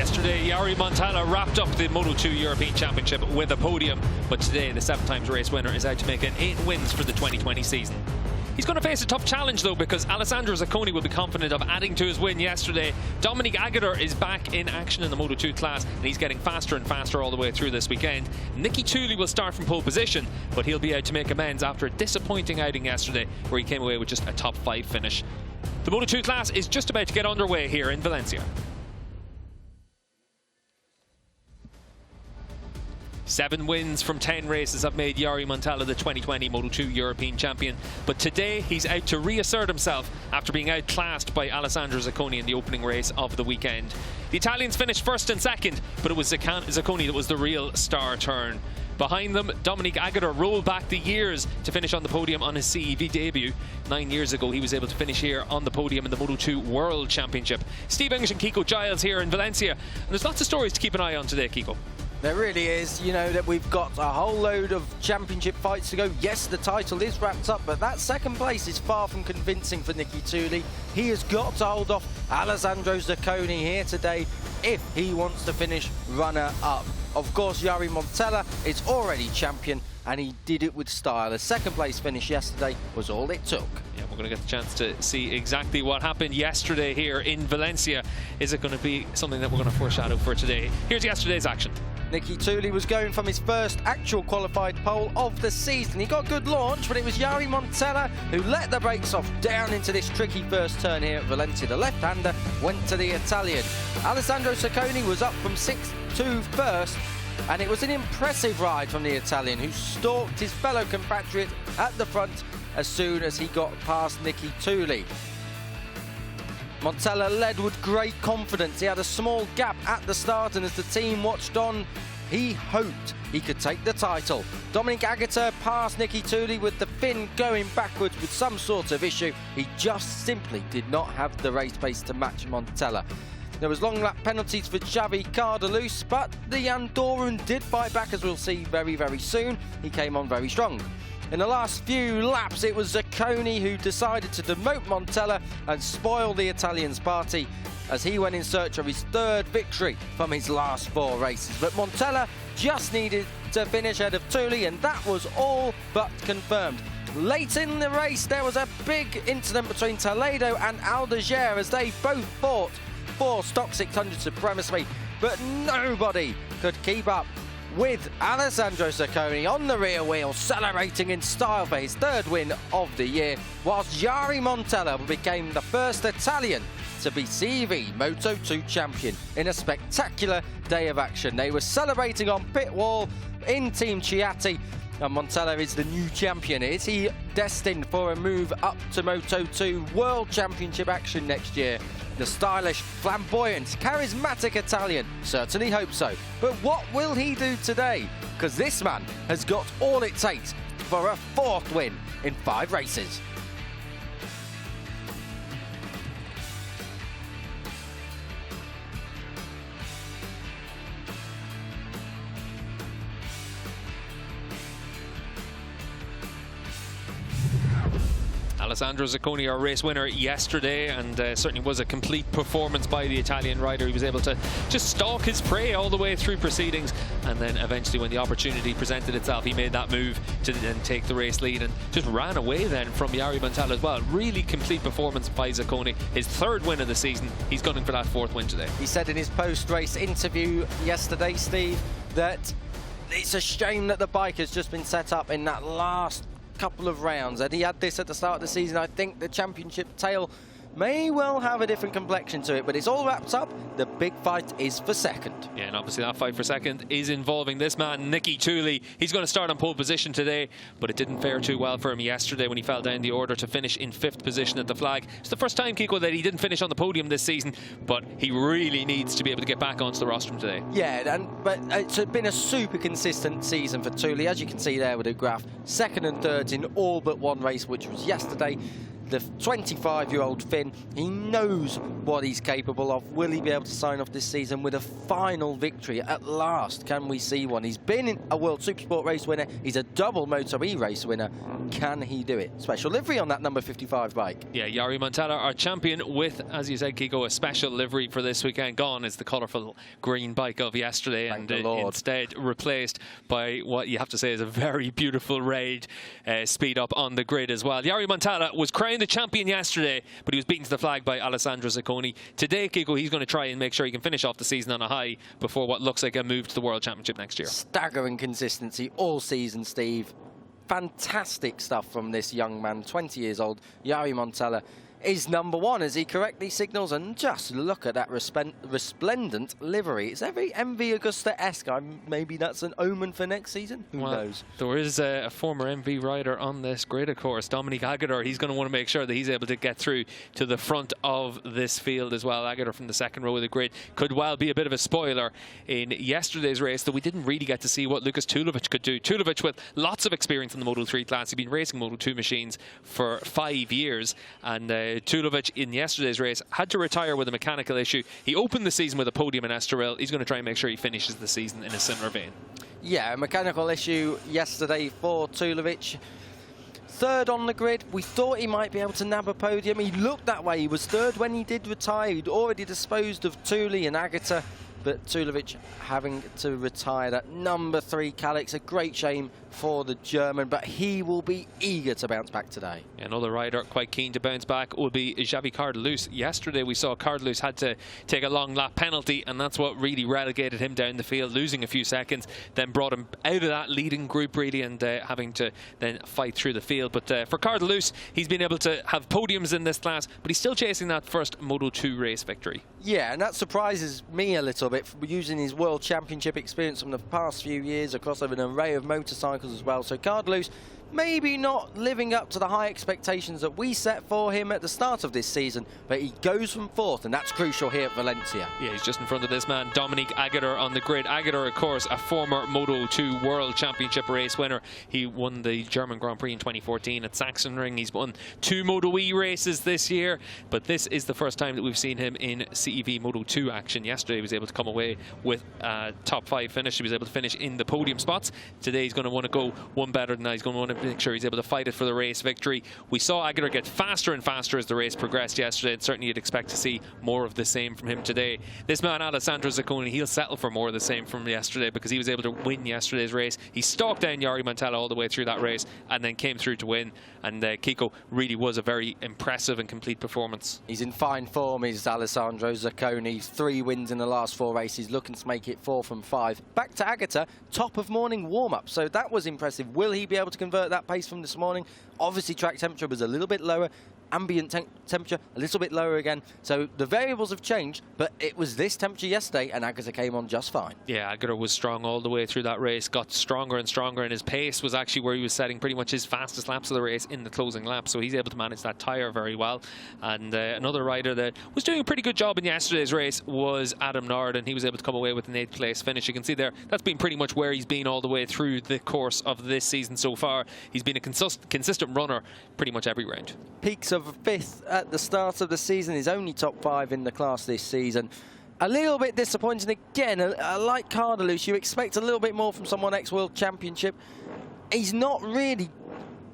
Yesterday, Yari Montella wrapped up the Moto2 European Championship with a podium, but today the 7-times race winner is out to make it 8 wins for the 2020 season. He's going to face a tough challenge though, because Alessandro Zacconi will be confident of adding to his win yesterday. Dominique Aguirre is back in action in the Moto2 class, and he's getting faster and faster all the way through this weekend. Nicky Tuuli will start from pole position, but he'll be out to make amends after a disappointing outing yesterday where he came away with just a top 5 finish. The Moto2 class is just about to get underway here in Valencia. 7 wins from 10 races have made Yari Montella the 2020 Moto2 European champion, but today he's out to reassert himself after being outclassed by Alessandro Zacconi in the opening race of the weekend. The Italians finished first and second, but it was Zacconi that was the real star turn. Behind them, Dominique Aguirre rolled back the years to finish on the podium on his CEV debut. 9 years ago, he was able to finish here on the podium in the Moto2 World Championship. Steve English and Kiko Giles here in Valencia, and there's lots of stories to keep an eye on today, Kiko. There really is. You know that we've got a whole load of championship fights to go. Yes, the title is wrapped up, but that second place is far from convincing for Nicky Tuuli. He has got to hold off Alessandro Zacconi here today if he wants to finish runner-up. Of course, Yari Montella is already champion, and he did it with style. A second place finish yesterday was all it took. Yeah, we're going to get the chance to see exactly what happened yesterday here in Valencia. Is it going to be something that we're going to foreshadow for today? Here's yesterday's action. Nicky Tuuli was going from his first actual qualified pole of the season. He got a good launch, but it was Yari Montella who let the brakes off down into this tricky first turn here at Valencia. The left-hander went to the Italian. Alessandro Zacconi was up from 6th to 1st, and it was an impressive ride from the Italian, who stalked his fellow compatriot at the front as soon as he got past Nicky Tuuli. Montella led with great confidence. He had a small gap at the start, and as the team watched on, he hoped he could take the title. Dominique Aguirre passed Nicky Tuuli with the fin going backwards with some sort of issue. He just simply did not have the race pace to match Montella. There was long lap penalties for Xavi Cardelus, but the Andorran did fight back, as we'll see very, very soon. He came on very strong. In the last few laps, it was Zacconi who decided to demote Montella and spoil the Italian's party as he went in search of his 3rd victory from his last 4 races. But Montella just needed to finish ahead of Tuuli, and that was all but confirmed. Late in the race, there was a big incident between Toledo and Aldeguer as they both fought for stock 600 supremacy, but nobody could keep up with Alessandro Zacconi on the rear wheel, celebrating in style for his 3rd win of the year, whilst Yari Montella became the first Italian to be CEV Moto2 champion in a spectacular day of action. They were celebrating on pit wall in Team Ciatti, and Montella is the new champion. Is he destined for a move up to Moto2 World Championship action next year? The stylish, flamboyant, charismatic Italian certainly hopes so. But what will he do today? Because this man has got all it takes for a 4th win in 5 races. Alessandro Zacconi, our race winner yesterday, and certainly was a complete performance by the Italian rider. He was able to just stalk his prey all the way through proceedings, and then eventually when the opportunity presented itself, he made that move to then take the race lead and just ran away then from Yari Montella as well. Really complete performance by Zacconi. His 3rd win of the season. He's gunning for that 4th win today. He said in his post-race interview yesterday, Steve, that it's a shame that the bike has just been set up in that last couple of rounds, and he had this at the start of the season. I think the championship tail may well have a different complexion to it, but it's all wrapped up. The big fight is for 2nd. Yeah, and obviously that fight for 2nd is involving this man, Nicky Tuuli. He's going to start on pole position today, but it didn't fare too well for him yesterday when he fell down the order to finish in 5th position at the flag. It's the first time, Kiko, that he didn't finish on the podium this season, but he really needs to be able to get back onto the rostrum today. Yeah, but it's been a super consistent season for Tuuli, as you can see there with the graph. 2nd and 3rd in all but 1 race, which was yesterday. The 25-year-old Finn, he knows what he's capable of. Will he be able to sign off this season with a final victory? At last, can we see one? He's been a World Supersport race winner. He's a double Moto2 race winner. Can he do it? Special livery on that number 55 bike. Yeah, Yari Montella, our champion, with, as you said, Kiko, a special livery for this weekend. Gone is the colourful green bike of yesterday, and instead replaced by what you have to say is a very beautiful red speed up on the grid as well. Yari Montella was crowned the champion yesterday, but he was beaten to the flag by Alessandro Zacconi. Today, Kiko, he's going to try and make sure he can finish off the season on a high before what looks like a move to the World Championship next year. Staggering consistency all season, Steve. Fantastic stuff from this young man, 20 years old. Yari Montella is number one, as he correctly signals, and just look at that resplendent livery. It's very MV Agusta-esque. Maybe that's an omen for next season. Who knows? There is a former MV rider on this grid, of course, Dominique Aguirre. He's going to want to make sure that he's able to get through to the front of this field as well. Aguirre from the second row of the grid could well be a bit of a spoiler in yesterday's race, though we didn't really get to see what Lucas Tulovic could do. Tulovic, with lots of experience in the Moto3 class, he's been racing Moto2 machines for 5 years, and Tulovic in yesterday's race had to retire with a mechanical issue. He opened the season with a podium in Estoril. He's going to try and make sure he finishes the season in a similar vein. Yeah, a mechanical issue yesterday for Tulovic. Third on the grid. We thought he might be able to nab a podium. He looked that way. He was third when he did retire. He'd already disposed of Thule and Agata, but Tulovic having to retire that number 3 Calix. A great shame for the German, but he will be eager to bounce back today. Another rider quite keen to bounce back will be Xavi Cardelus. Yesterday we saw Cardelus had to take a long lap penalty, and that's what really relegated him down the field, losing a few seconds, then brought him out of that leading group really, and having to then fight through the field. But for Cardelus, he's been able to have podiums in this class, but he's still chasing that first Moto2 race victory. Yeah, and that surprises me a little bit, using his World Championship experience from the past few years across an array of motorcycles as well. So Cardelus maybe not living up to the high expectations that we set for him at the start of this season, but he goes from 4th, and that's crucial here at Valencia. Yeah, he's just in front of this man, Dominique Aguirre, on the grid. Aguirre, of course, a former Moto2 World Championship race winner. He won the German Grand Prix in 2014 at Sachsenring. He's won 2 Moto2 races this year, but this is the first time that we've seen him in CEV Moto2 action. Yesterday he was able to come away with a top 5 finish. He was able to finish in the podium spots. Today he's going to want to go one better than that. He's going to want to make sure he's able to fight it for the race victory. We saw Aguirre get faster and faster as the race progressed yesterday, and certainly you'd expect to see more of the same from him today. This man, Alessandro Zacconi, he'll settle for more of the same from yesterday, because he was able to win yesterday's race. He stalked down Yari Montella all the way through that race and then came through to win, and Kiko, really was a very impressive and complete performance. He's in fine form, is Alessandro Zacconi. 3 wins in the last 4 races, looking to make it 4 from 5. Back to Agata, top of morning warm-up, so that was impressive. Will he be able to convert that pace from this morning? Obviously track temperature was a little bit lower, ambient temperature a little bit lower again, so the variables have changed, but it was this temperature yesterday and Aguirre came on just fine. Yeah, Aguirre was strong all the way through that race, got stronger and stronger, and his pace was actually where he was setting pretty much his fastest laps of the race in the closing lap, so he's able to manage that tyre very well. And another rider that was doing a pretty good job in yesterday's race was Adam Nord, and he was able to come away with an 8th place finish. You can see there, that's been pretty much where he's been all the way through the course of this season so far. He's been a consistent runner pretty much every round. Peaks of 5th at the start of the season, is only top 5 in the class this season. A little bit disappointing again. Like Cardelus, you expect a little bit more from someone ex-World Championship. He's not really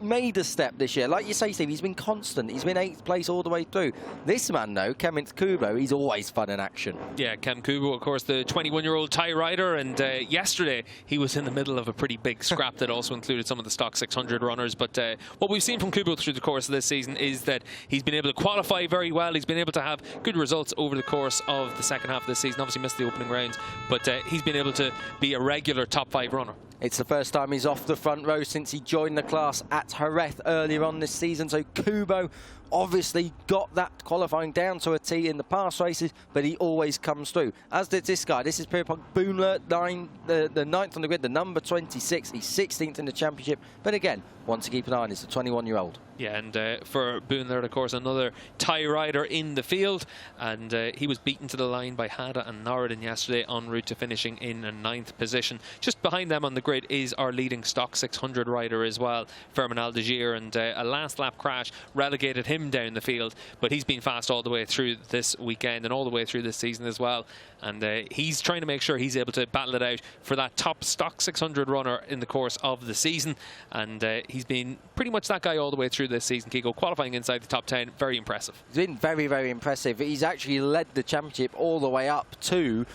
made a step this year. Like you say, Steve, he's been constant. He's been 8th place all the way through. This man, though, Kemint Kubo, he's always fun in action. Yeah, Kem Kubo, of course, the 21-year-old Thai rider, and yesterday he was in the middle of a pretty big scrap that also included some of the stock 600 runners. But what we've seen from Kubo through the course of this season is that he's been able to qualify very well. He's been able to have good results over the course of the second half of this season. Obviously missed the opening rounds, but he's been able to be a regular top 5 runner. It's the first time he's off the front row since he joined the class at Jerez earlier on this season. So Kubo obviously got that qualifying down to a T in the past races, but he always comes through. As did this guy. This is Pierre-Paul Boonler, the 9th on the grid, the number 26. He's 16th in the championship. But again, one to keep an eye on is the 21-year-old. Yeah, and for Boonler, of course, another Thai rider in the field, and he was beaten to the line by Hada and Norodin yesterday en route to finishing in a 9th position. Just behind them on the grid is our leading stock 600 rider as well, Firmin Aldegier, and a last lap crash relegated him him down the field, but he's been fast all the way through this weekend and all the way through this season as well. And he's trying to make sure he's able to battle it out for that top stock 600 runner in the course of the season. And he's been pretty much that guy all the way through this season, Kiko, qualifying inside the top 10. Very impressive. He's been very, very impressive. He's actually led the championship all the way up to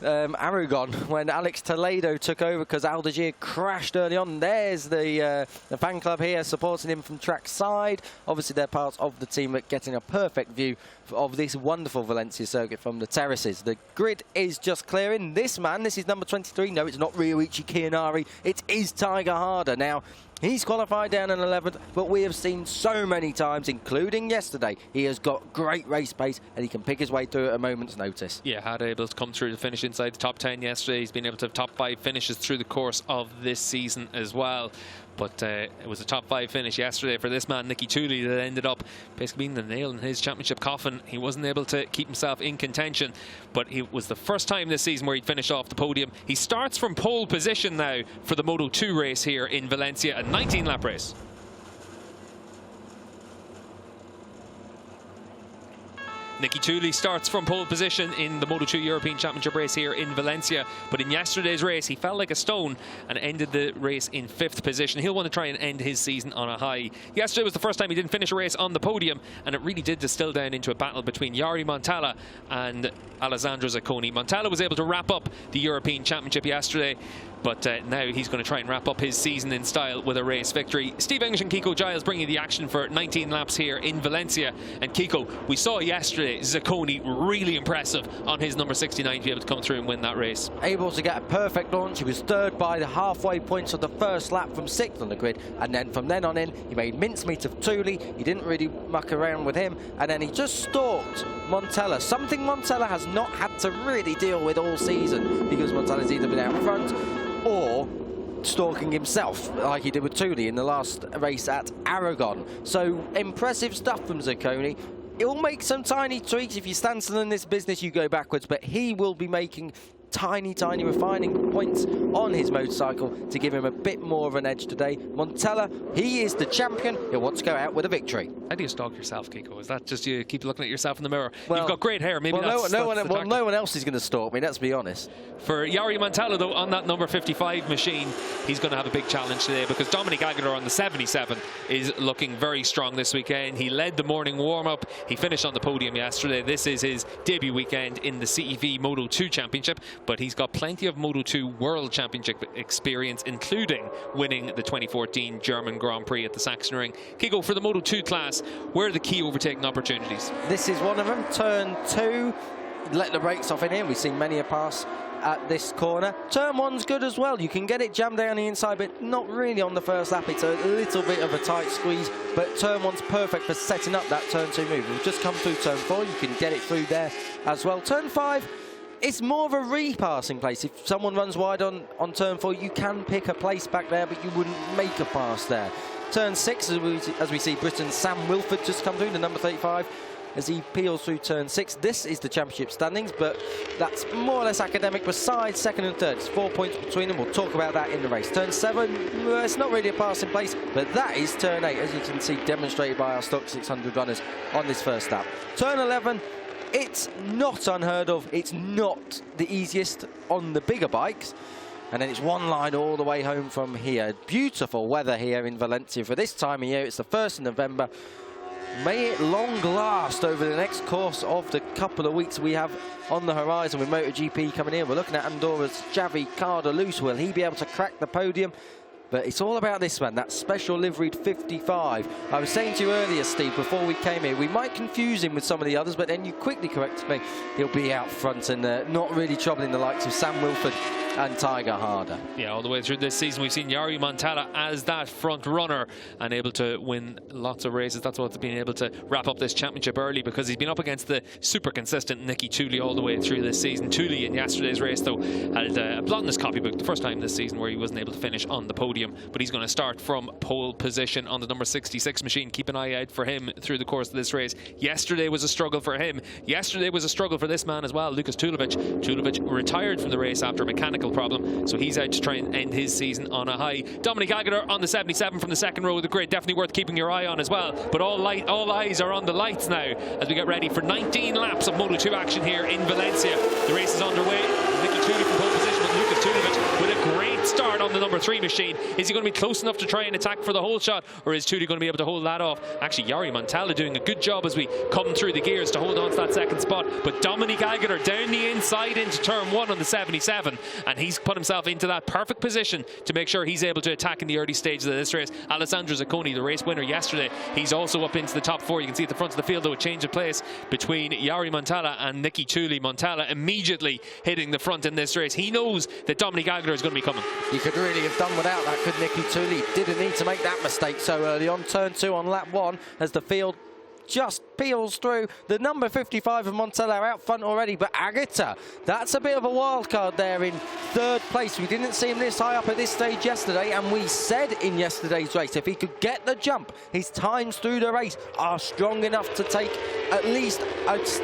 Aragon when Alex Toledo took over because Aldegier crashed early on. There's the fan club here supporting him from track side. Obviously they're part of the team at getting a perfect view of this wonderful Valencia circuit from the terraces. The grid is just clearing. This man, this is number 23. No, it's not Ryoichi Kiyanari. It is Tiger Harder. Now, he's qualified down in 11th, but we have seen so many times, including yesterday, he has got great race pace and he can pick his way through at a moment's notice. Yeah, had able to come through the finish inside the top 10 yesterday. He's been able to have top 5 finishes through the course of this season as well. But it was a top 5 finish yesterday for this man, Nicky Tooley, that ended up basically being the nail in his championship coffin. He wasn't able to keep himself in contention, but it was the first time this season where he'd finished off the podium. He starts from pole position now for the Moto2 race here in Valencia, a 19-lap race. Nicky Tooley starts from pole position in the Moto2 European Championship race here in Valencia, but in yesterday's race he fell like a stone and ended the race in 5th position. He'll want to try and end his season on a high. Yesterday was the first time he didn't finish a race on the podium, and it really did distill down into a battle between Yari Montella and Alessandro Zacconi. Montella was able to wrap up the European Championship yesterday, but now he's going to try and wrap up his season in style with a race victory. Steve English and Kiko Giles bringing the action for 19 laps here in Valencia. And Kiko, we saw yesterday Zacconi really impressive on his number 69 to be able to come through and win that race. Able to get a perfect launch. He was 3rd by the halfway points of the first lap from 6th on the grid, and then from then on in he made mincemeat of Tooley. He didn't really muck around with him, and then he just stalked Montella, something Montella has not had to really deal with all season, because Montella's either been out front or stalking himself like he did with Tooley in the last race at Aragon. So impressive stuff from Zacconi. He'll make some tiny tweaks. If you stand still in this business, you go backwards, but he will be making tiny refining points on his motorcycle to give him a bit more of an edge today. Montella, he is the champion. He'll want to go out with a victory. How do you stalk yourself, Kiko? Is that just you keep looking at yourself in the mirror? Well, you've got great hair. Maybe no one else is going to stalk me, let's be honest. For Yari Montella, though, on that number 55 machine, he's going to have a big challenge today because Dominique Aguirre on the 77 is looking very strong this weekend. He led the morning warm-up. He finished on the podium yesterday. This is his debut weekend in the CEV Moto2 Championship, but he's got plenty of Moto2 World Championship experience, including winning the 2014 German Grand Prix at the Sachsenring. Kiko, for the Moto2 class, where are the key overtaking opportunities? This is one of them. Turn 2, let the brakes off in here. We've seen many a pass at this corner. Turn 1's good as well. You can get it jammed down the inside, but not really on the first lap. It's a little bit of a tight squeeze, but turn 1's perfect for setting up that turn 2 move. We've just come through turn 4. You can get it through there as well. Turn 5, it's more of a repassing place. If someone runs wide on turn 4, you can pick a place back there, but you wouldn't make a pass there. Turn 6, as we see Britain's Sam Wilford just come through, the number 35, as he peels through turn 6. This is the championship standings, but that's more or less academic. Besides 2nd and 3rd, it's 4 points between them. We'll talk about that in the race. Turn 7, it's not really a passing place, but that is turn 8, as you can see demonstrated by our stock 600 runners on this first lap. Turn 11, it's not unheard of. It's not the easiest on the bigger bikes. And then it's one line all the way home from here. Beautiful weather here in Valencia for this time of year. It's the 1st of November. May it long last over the next course of the couple of weeks we have on the horizon with MotoGP coming in. We're looking at Andorra's Javi Cardelus. Will he be able to crack the podium? But it's all about this man, that special liveried 55. I was saying to you earlier, Steve, before we came here, we might confuse him with some of the others, but then you quickly corrected me. He'll be out front and not really troubling the likes of Sam Wilford and Tiger Harder. Yeah, all the way through this season we've seen Yari Montella as that front runner and able to win lots of races. That's what's been able to wrap up this championship early, because he's been up against the super consistent Nicky Tooley all the way through this season. Tooley in yesterday's race, though, had a blot in his copybook, the first time this season where he wasn't able to finish on the podium, but he's going to start from pole position on the number 66 machine. Keep an eye out for him through the course of this race. Yesterday was a struggle for him. Yesterday was a struggle for this man as well, Lucas Tulovic. Tulovic retired from the race after a mechanical ankle problem, so he's out to try and end his season on a high. Dominique Aguirre on the 77 from the second row of the grid, definitely worth keeping your eye on as well. But all eyes are on the lights now as we get ready for 19 laps of Moto2 action here in Valencia. The race is underway. Nicky Tuuli from pole position with Lucas Tulivic with a great start on the number 3 machine. Is he going to be close enough to try and attack for the whole shot, or is Tuuli going to be able to hold that off? Actually, Yari Montella doing a good job as we come through the gears to hold on to that second spot. But Dominique Aguirre down the inside into turn 1 on the 77, and he's put himself into that perfect position to make sure he's able to attack in the early stages of this race. Alessandro Zacconi, the race winner yesterday, he's also up into the top 4. You can see at the front of the field, though, a change of place between Yari Montella and Nicky Tuuli. Montella immediately hitting the front in this race. He knows that Dominique Aguirre is going to be coming. You could really have done without that, could Nicky Tuuli? Didn't need to make that mistake so early on. Turn 2 on lap 1 as the field just peels through. The number 55 of Montella out front already, but Aguirre, that's a bit of a wild card there in 3rd place. We didn't see him this high up at this stage yesterday, and we said in yesterday's race if he could get the jump, his times through the race are strong enough to take at least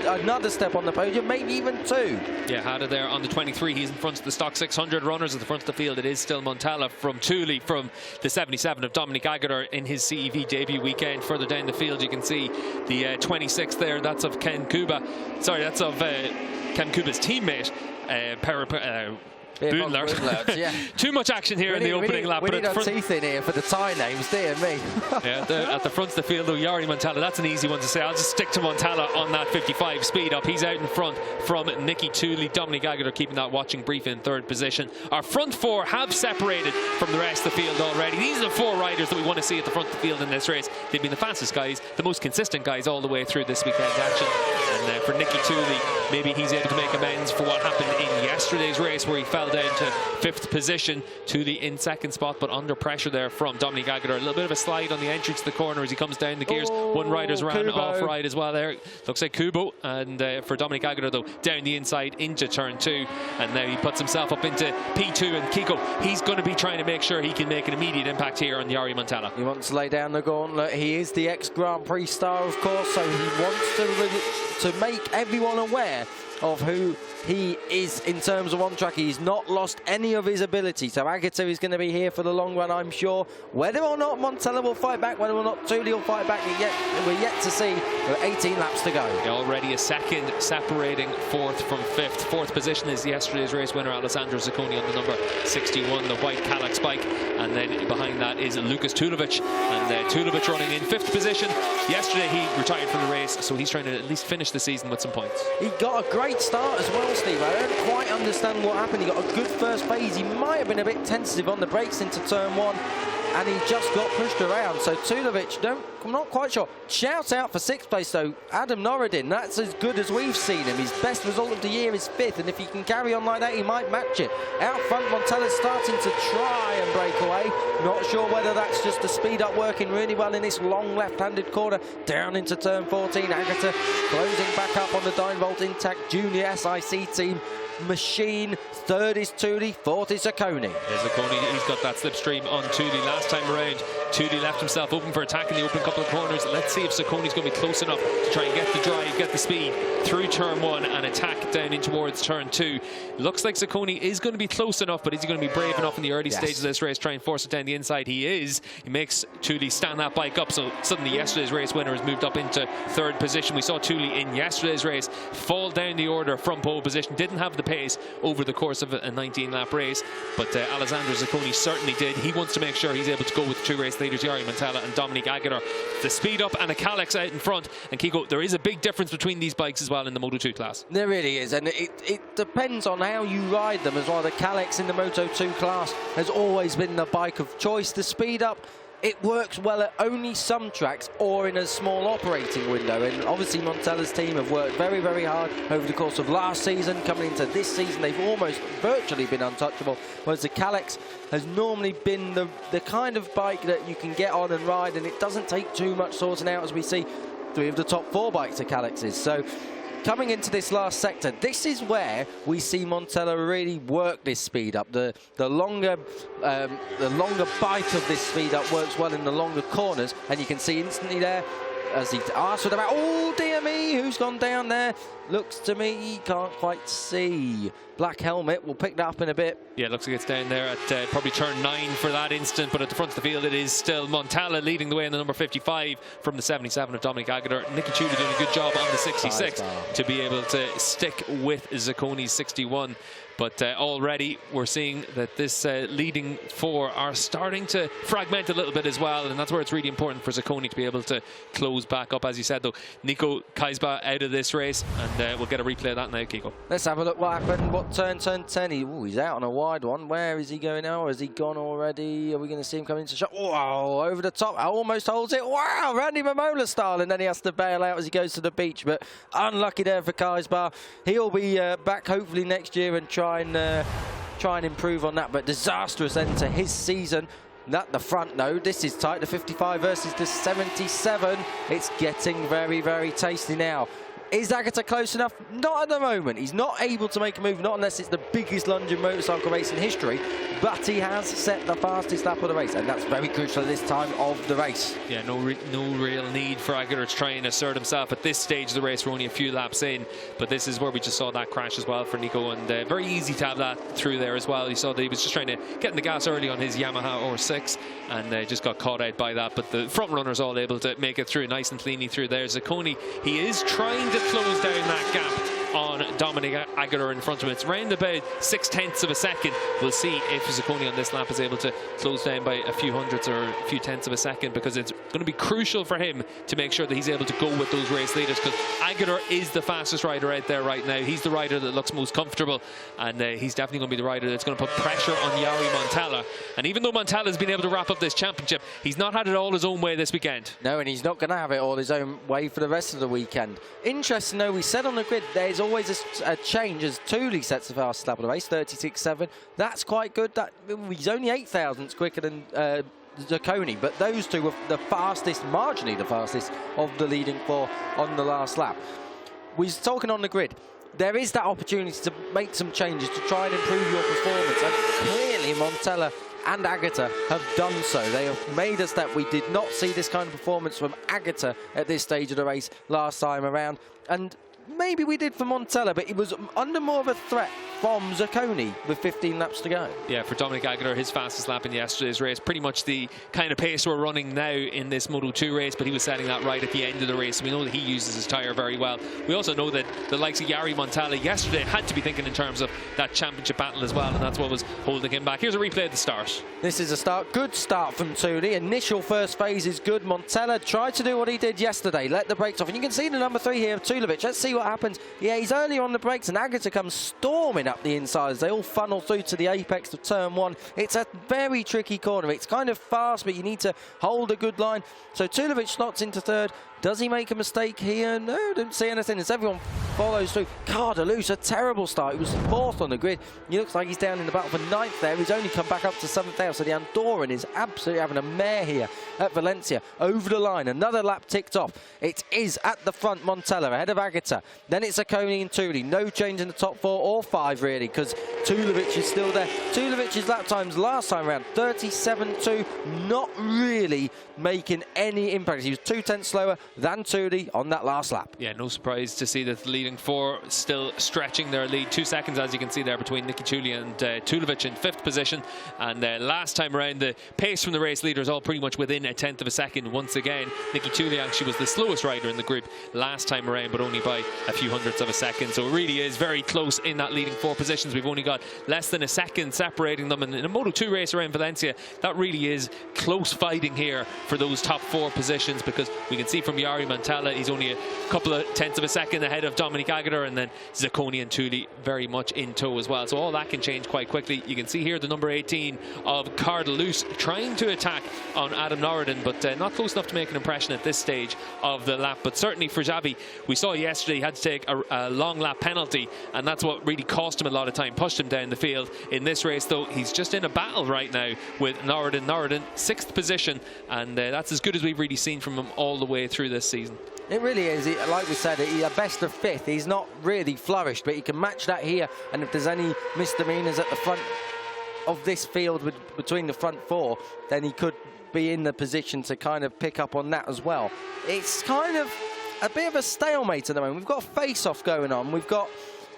another step on the podium, maybe even 2. Yeah, Hada there on the 23. He's in front of the stock 600 runners at the front of the field. It is still Montella from Tuuli from the 77 of Dominique Aguirre in his CEV debut weekend. Further down the field, you can see the 26 there. That's of Ken Kuba. Sorry, that's of Ken Kuba's teammate, Boonler. Yeah. Too much action here in the opening lap. We need our teeth in here for the tie names, dear me. Yeah, at the front of the field, though, Yari Montella, that's an easy one to say. I'll just stick to Montella on that 55 speed up. He's out in front from Nicky Tuuli. Dominique Aguirre keeping that watching brief in 3rd position. Our front 4 have separated from the rest of the field already. These are the 4 riders that we want to see at the front of the field in this race. They've been the fastest guys, the most consistent guys all the way through this weekend action. And for Nicky Tuuli, maybe he's able to make amends for what happened in yesterday's race where he fell down to 5th position. Tuuli in 2nd spot, but under pressure there from Dominique Aguirre. A little bit of a slide on the entry to the corner as he comes down the gears. One rider's ran Kubo off right as well there. Looks like Kubo. And for Dominique Aguirre, though, down the inside into turn 2. And now he puts himself up into P2. And Kiko, he's going to be trying to make sure he can make an immediate impact here on Yari Montella. He wants to lay down the gauntlet. He is the ex-Grand Prix star, of course, so he wants to make everyone aware of who he is in terms of on track. He's not lost any of his ability, so Aguirre is going to be here for the long run, I'm sure. Whether or not Montella will fight back, whether or not Tuuli will fight back, we're yet to see. There are 18 laps to go. Already a second separating 4th from 5th. 4th position is yesterday's race winner Alessandro Zacconi on the number 61, the white Calax bike, and then behind that is Lucas Tulivic, and Tulivic running in 5th position. Yesterday he retired from the race, so he's trying to at least finish the season with some points. He got a great start as well, Steve. I don't quite understand what happened. He got a good first phase. He might have been a bit tentative on the brakes into turn 1, and he just got pushed around. So Tulivic, I'm not quite sure. Shout out for 6th place, though. Adam Norridin, that's as good as we've seen him. His best result of the year is 5th, and if he can carry on like that, he might match it. Out front, Montella's starting to try and break away. Not sure whether that's just the speed up working really well in this long left-handed corner. Down into turn 14, Aguirre closing back up on the 9-volt Intact Junior SIC team machine. 3rd is Tuuli, 4th is Zacconi. There's Zacconi, he's got that slipstream on Tuuli last time around. Tuuli left himself open for attack in the open couple of corners. Let's see if Zacconi's going to be close enough to try and get the drive, get the speed through turn 1 and attack down in towards turn 2. Looks like Zacconi is going to be close enough, but is he going to be brave enough in the early stages of this race, try and force it down the inside? He is. He makes Tuuli stand that bike up, so suddenly yesterday's race winner has moved up into 3rd position. We saw Tuuli in yesterday's race fall down the order from pole position, didn't have the pace over the course of a 19-lap race, but Alessandro Zacconi certainly did. He wants to make sure he's able to go with 2 race leaders, Yari Montella and Dominique Aguirre. The speed up and a Calax out in front. And Kiko, there is a big difference between these bikes as well in the Moto2 class. There really is, and it depends on how you ride them as well. The Calax in the Moto2 class has always been the bike of choice. The speed up, it works well at only some tracks or in a small operating window, and obviously Montella's team have worked very, very hard over the course of last season. Coming into this season, they've almost virtually been untouchable, whereas the Calax has normally been the kind of bike that you can get on and ride, and it doesn't take too much sorting out, as we see 3 of the top 4 bikes are Calaxes. So coming into this last sector, this is where we see Montella really work this speed up. The longer bite of this speed up works well in the longer corners, and you can see instantly there as he asks for the back. Oh dear near me. Who's gone down there? Looks to me, can't quite see. Black helmet, we'll pick that up in a bit. Yeah, looks like it's down there at probably turn 9 for that instant, but at the front of the field it is still Montella leading the way in the number 55 from the 77 of Dominique Aguirre. Nicky Tuuli doing a good job on the 66 to be able to stick with Zacconi's 61. But already we're seeing that this leading 4 are starting to fragment a little bit as well, and that's where it's really important for Zacconi to be able to close back up. As you said, though, Nico Kaisba out of this race, and we'll get a replay of that now, Kiko. Let's have a look what happened. What turn 10? He's out on a wide one. Where is he going now? Has he gone already? Are we going to see him coming into the shot? Wow, over the top. Almost holds it. Wow, Randy Momola style, and then he has to bail out as he goes to the beach. But unlucky there for Kaisba. He'll be back hopefully next year and try and improve on that, but disastrous end to his season. At the front, no, this is tight. The 55 versus the 77. It's getting very, very tasty now. Is Aguirre close enough? Not at the moment. He's not able to make a move, not unless it's the biggest lunge in motorcycle racing history, but he has set the fastest lap of the race, and that's very crucial at this time of the race. Yeah, no real need for Aguirre to try and assert himself at this stage of the race. We're only a few laps in, but this is where we just saw that crash as well for Nico, and very easy to have that through there as well. You saw that he was just trying to get in the gas early on his Yamaha R6, and just got caught out by that, but the front runners all able to make it through nice and cleanly through there. Zacconi, he is trying to close down that gap on Dominique Aguirre in front of him. It's around about 0.6 of a second. We'll see if Zacconi on this lap is able to close down by a few hundredths or a few tenths of a second, because it's going to be crucial for him to make sure that he's able to go with those race leaders, because Aguirre is the fastest rider out there right now. He's the rider that looks most comfortable, and he's definitely going to be the rider that's going to put pressure on Yari Montella. And even though Montella's been able to wrap up this championship, he's not had it all his own way this weekend. No, and he's not going to have it all his own way for the rest of the weekend. Interesting though, we said on the grid there's always a change as Tuuli sets the fastest lap of the race, 36.7. That's quite good. He's only 8 thousandths quicker than Zacconi, but those two were the fastest, marginally the fastest of the leading 4 on the last lap. We was talking on the grid. There is that opportunity to make some changes to try and improve your performance, and clearly Montella and Aguirre have done so. They have made us that we did not see this kind of performance from Aguirre at this stage of the race last time around, and maybe we did for Montella, but it was under more of a threat from Zacconi with 15 laps to go. Yeah, for Dominique Aguirre, his fastest lap in yesterday's race, pretty much the kind of pace we're running now in this Moto2 race, but he was setting that right at the end of the race. We know that he uses his tyre very well. We also know that the likes of Yari Montella yesterday had to be thinking in terms of that championship battle as well, and that's what was holding him back. Here's a replay of the start. This is a start, good start from Tuuli. Initial first phase is good. Montella tried to do what he did yesterday, let the brakes off, and you can see the number 3 here, Tulovic. Let's see what happens. Yeah, he's early on the brakes, and Aguirre comes storming up the inside as they all funnel through to the apex of turn 1. It's a very tricky corner. It's kind of fast, but you need to hold a good line. So Tulovic slots into 3rd. Does he make a mistake here? No, don't see anything as everyone follows through. Cardelouche, a terrible start. He was 4th on the grid. He looks like he's down in the battle for 9th there. He's only come back up to 7th out. So the Andorran is absolutely having a mare here at Valencia. Over the line, another lap ticked off. It is at the front, Montella ahead of Aguirre. Then it's Zacconi and Tuuli. No change in the top 4 or 5 really, because Tulovic is still there. Tulovic's lap times last time around, 37.2. Not really making any impact. He was 2 tenths slower than Tuuli on that last lap. Yeah, no surprise to see that the leading 4 still stretching their lead. 2 seconds, as you can see there, between Nicky Tuuli and Tulovic in 5th position. And last time around, the pace from the race leaders all pretty much within a 10th of a second. Once again, Nicky Tuuli actually was the slowest rider in the group last time around, but only by a few hundredths of a second. So it really is very close in that leading 4 positions. We've only got less than a second separating them. And in a Moto2 race around Valencia, that really is close fighting here for those top 4 positions, because we can see from Yari Montella, he's only a couple of tenths of a second ahead of Dominique Aguirre, and then Zacconi and Tuuli very much in tow as well. So all that can change quite quickly. You can see here the number 18 of Cardelouche trying to attack on Adam Norridon, but not close enough to make an impression at this stage of the lap. But certainly for Xavi, we saw yesterday he had to take a long lap penalty, and that's what really cost him a lot of time, pushed him down the field. In this race though, he's just in a battle right now with Norridon. Norridon 6th position, and that's as good as we've really seen from him all the way through this season. It really is. Like we said, he's a best of 5th. He's not really flourished, but he can match that here. And if there's any misdemeanors at the front of this field between the front 4, then he could be in the position to kind of pick up on that as well. It's kind of a bit of a stalemate at the moment. We've got a face-off going on. We've got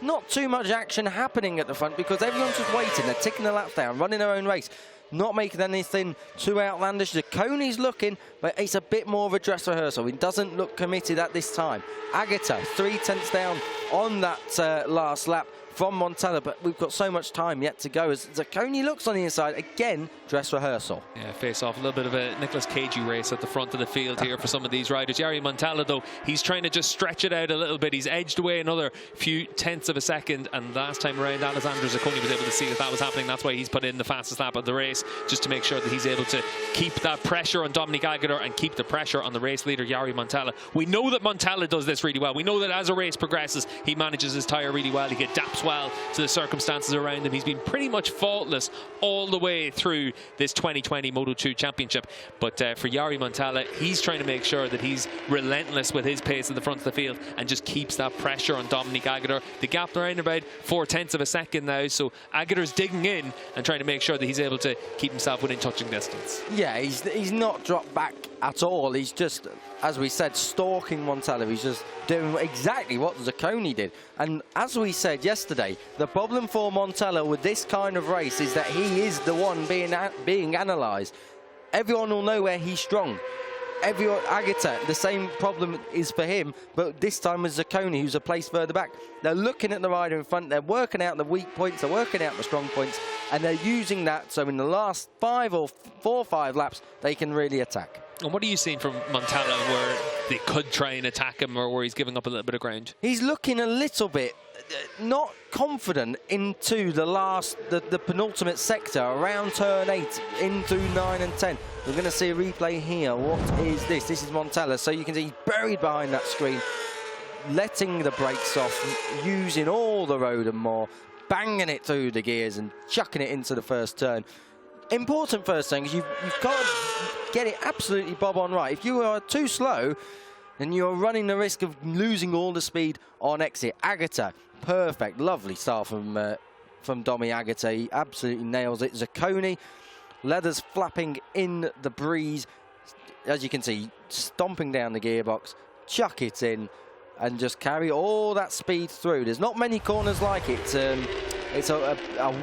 not too much action happening at the front because everyone's just waiting. They're ticking the laps down, running their own race, not making anything too outlandish. Zacconi's looking, but it's a bit more of a dress rehearsal. He doesn't look committed at this time. Aguirre, 3/10 down on that last lap from Montella, but we've got so much time yet to go as Zacconi looks on the inside. Again, dress rehearsal. Yeah, face off. A little bit of a Nicolas Cagey race at the front of the field here for some of these riders. Yari Montella, though, he's trying to just stretch it out a little bit. He's edged away another few tenths of a second, and last time around, Alessandro Zacconi was able to see that was happening. That's why he's put in the fastest lap of the race, just to make sure that he's able to keep that pressure on Dominique Aguirre and keep the pressure on the race leader, Yari Montella. We know that Montella does this really well. We know that as a race progresses, he manages his tyre really well. He adapts well to the circumstances around him. He's been pretty much faultless all the way through this 2020 Moto2 Championship. But for Yari Montella, he's trying to make sure that he's relentless with his pace at the front of the field and just keeps that pressure on Dominique Aguirre. The gap around about 4/10 of a second now, so Aguirre's digging in and trying to make sure that he's able to keep himself within touching distance. Yeah, he's not dropped back at all. He's just, as we said, stalking Montella. He's just doing exactly what Zacconi did. And as we said yesterday, the problem for Montella with this kind of race is that he is the one being analysed. Everyone will know where he's strong. Aguirre, the same problem is for him, but this time with Zacconi, who's a place further back. They're looking at the rider in front, they're working out the weak points, they're working out the strong points, and they're using that so in the last 5 or 4 or 5 laps, they can really attack. And what are you seeing from Montella where they could try and attack him, or where he's giving up a little bit of ground? He's looking a little bit not confident into the penultimate sector around turn 8 in through 9 and 10. We're going to see a replay here. What is this? This is Montella, so you can see he's buried behind that screen, letting the brakes off, using all the road and more, banging it through the gears and chucking it into the first turn. Important first turn, because you've got to get it absolutely bob on right. If you are too slow, then you're running the risk of losing all the speed on exit. Aguirre, perfect, lovely start from Domi Aguirre. He absolutely nails it. Zacconi, leathers flapping in the breeze. As you can see, stomping down the gearbox, chuck it in, and just carry all that speed through. There's not many corners like it. It's a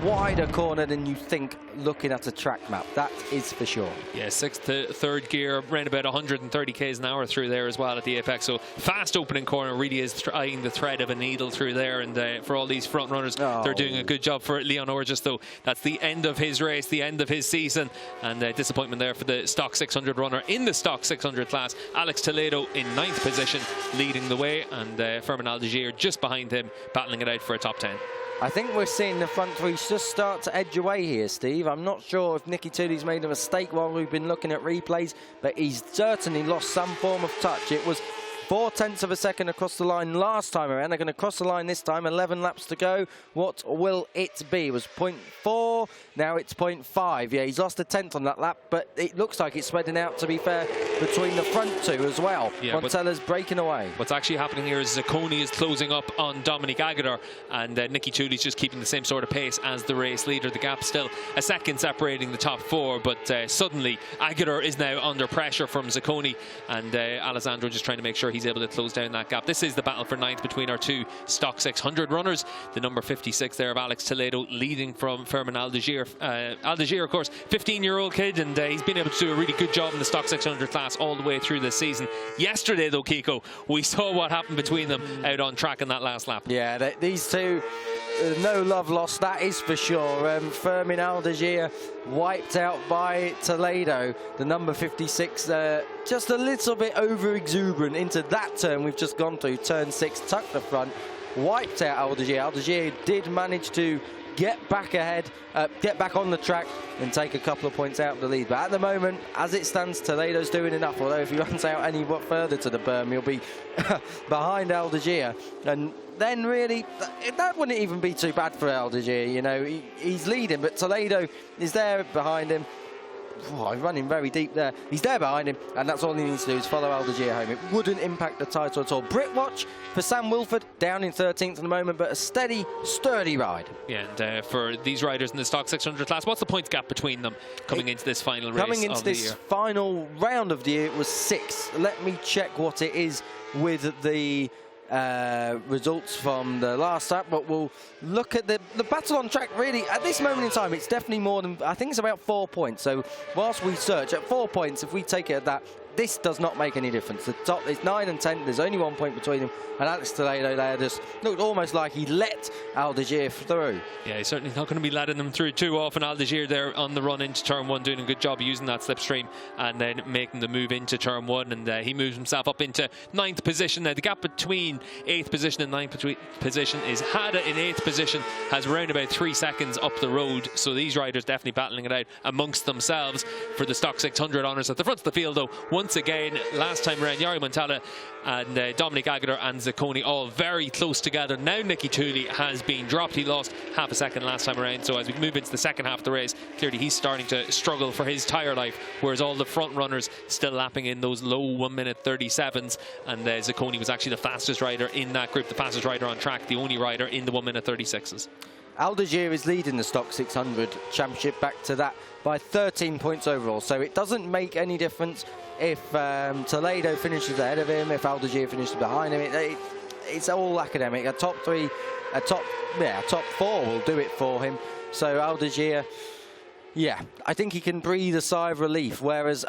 wider corner than you think looking at a track map, that is for sure. Yeah, 6th to 3rd gear, around about 130 k's an hour through there as well at the apex. So fast opening corner, really is eyeing the thread of a needle through there. And for all these front runners, they're doing a good job. For Leon Orges, though, that's the end of his race, the end of his season. And disappointment there for the stock 600 runner in the stock 600 class. Alex Toledo in 9th position, leading the way, and Firmin Aldegier just behind him, battling it out for a top 10. I think we're seeing the front three just start to edge away here, Steve. I'm not sure if Nicky Tuli's made a mistake while we've been looking at replays, but he's certainly lost some form of touch. It was 4/10 of a second across the line last time around. They're going to cross the line this time. 11 laps to go. What will it be? It was 0.4. Now it's 0.5. Yeah, he's lost a tenth on that lap, but it looks like it's spreading out, to be fair, between the front two as well. Yeah, Montella's breaking away. What's actually happening here is Zacconi is closing up on Dominique Aguirre, and Nicky Tuli's just keeping the same sort of pace as the race leader. The gap still a second separating the top four, but suddenly Aguirre is now under pressure from Zacconi, and Alessandro just trying to make sure he's able to close down that gap. This is the battle for 9th between our two stock 600 runners. The number 56 there of Alex Toledo leading from Firmin Aldegier. Aldegier, of course, 15-year-old kid, and he's been able to do a really good job in the stock 600 class all the way through this season. Yesterday, though, Kiko, we saw what happened between them out on track in that last lap. Yeah, these two, no love lost, that is for sure. Firmin Aldegier wiped out by Toledo, the number 56, just a little bit over exuberant into that turn we've just gone through, turn 6, tucked the front, wiped out Aldegier. Aldegier did manage to get back ahead, get back on the track and take a couple of points out of the lead. But at the moment, as it stands, Toledo's doing enough, although if he runs out any further to the berm, he'll be behind Aldegier. And then really, that wouldn't even be too bad for Aldegier. You know, he's leading, but Toledo is there behind him. Oh, he's running very deep there. He's there behind him, and that's all he needs to do is follow Aldegier home. It wouldn't impact the title at all. Brit watch for Sam Wilford, down in 13th at the moment, but a steady, sturdy ride. Yeah, and for these riders in the stock 600 class, what's the points gap between them coming into this final race of the year? Coming into this final round of the year, it was 6. Let me check what it is with the results from the last lap, but we'll look at the battle on track. Really, at this moment in time, it's definitely more than, I think it's about 4 points. So whilst we search at 4 points, if we take it at that, this does not make any difference. The top is 9 and 10. There's only 1 point between them. And Alex Toledo there just looked almost like he let Aldeguer through. Yeah, he's certainly not going to be letting them through too often. Aldeguer there on the run into turn 1, doing a good job using that slipstream and then making the move into turn 1. And he moves himself up into 9th position. Now, the gap between 8th position and 9th position is Hada in 8th position, has around about 3 seconds up the road. So these riders definitely battling it out amongst themselves for the Stock 600 honours. At the front of the field, though, once again, last time around, Yari Montella and Dominique Aguirre and Zacconi all very close together. Now Nicky Tuuli has been dropped. He lost half a second last time around. So as we move into the second half of the race, clearly he's starting to struggle for his tyre life, whereas all the front runners still lapping in those low 1 minute 37s. And Zacconi was actually the fastest rider in that group, the fastest rider on track, the only rider in the 1 minute 36s. Aldeguer is leading the Stock 600 Championship, back to that by 13 points overall. So it doesn't make any difference if Toledo finishes ahead of him, if Aldeguer finishes behind him. It's all academic. A top 4 will do it for him. So Aldeguer, yeah, I think he can breathe a sigh of relief, whereas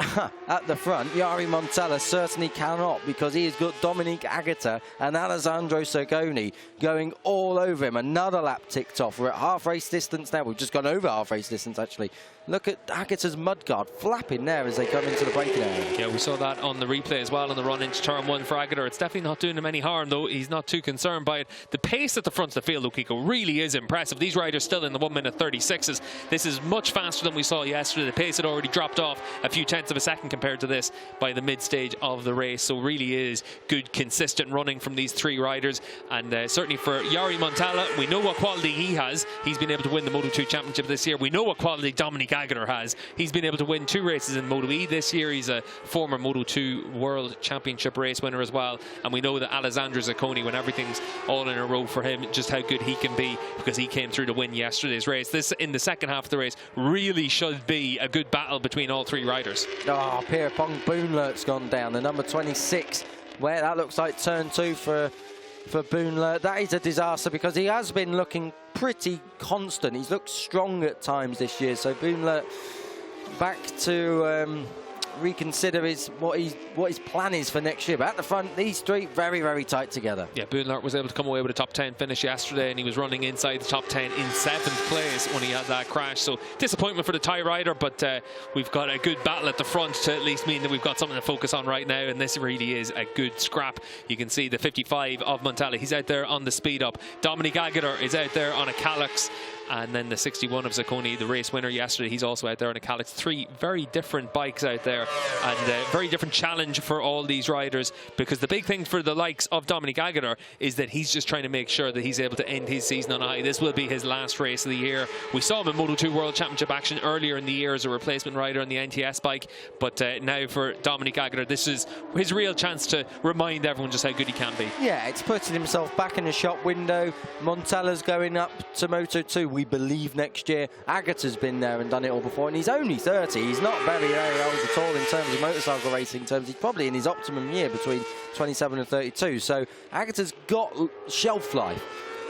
at the front, Yari Montella certainly cannot, because he has got Dominique Aguirre and Alessandro Cerconi going all over him. Another lap ticked off. We're at half race distance now. We've just gone over half race distance, actually. Look at Aguirre's mudguard flapping there as they come into the braking area. Yeah, we saw that on the replay as well on the run into turn 1 for Aguirre. It's definitely not doing him any harm, though. He's not too concerned by it. The pace at the front of the field, Kiko, really is impressive. These riders still in the 1 minute 36s. This is much faster than we saw yesterday. The pace had already dropped off a few tenths of a second compared to this by the mid stage of the race. So really is good, consistent running from these 3 riders. And certainly for Yari Montella, we know what quality he has. He's been able to win the Moto2 Championship this year. We know what quality Dominique Aguirre has. He's been able to win 2 races in Moto E this year. He's a former Moto2 World Championship race winner as well. And we know that Alessandro Zacconi, when everything's all in a row for him, just how good he can be, because he came through to win yesterday's race. This, in the second half of the race, really should be a good battle between all 3 riders. Oh, Pierpont Boonlert's gone down, the number 26, where that looks like turn 2 for Boonlert. That is a disaster, because he has been looking pretty constant. He's looked strong at times this year. So Boonlert back to reconsider what his plan is for next year. But at the front, these 3 very, very tight together. Yeah, Boonlert was able to come away with a top 10 finish yesterday, and he was running inside the top 10 in 7th place when he had that crash. So disappointment for the Thai rider, but we've got a good battle at the front to at least mean that we've got something to focus on right now, and this really is a good scrap. You can see the 55 of Montella. He's out there on the speed up. Dominique Aguirre is out there on a Calyx. And then the 61 of Zacconi, the race winner yesterday, he's also out there on a Calyx. 3 very different bikes out there, and very different challenge for all these riders, because the big thing for the likes of Dominique Aguirre is that he's just trying to make sure that he's able to end his season on a high. This will be his last race of the year. We saw him in Moto2 World Championship action earlier in the year as a replacement rider on the NTS bike, but now for Dominique Aguirre, this is his real chance to remind everyone just how good he can be. Yeah, it's putting himself back in the shop window. Montella's going up to Moto2, we believe, next year. Agatha's been there and done it all before, and he's only 30. He's not very old at all in terms of motorcycle racing terms. He's probably in his optimum year between 27 and 32. So Agatha's got shelf life.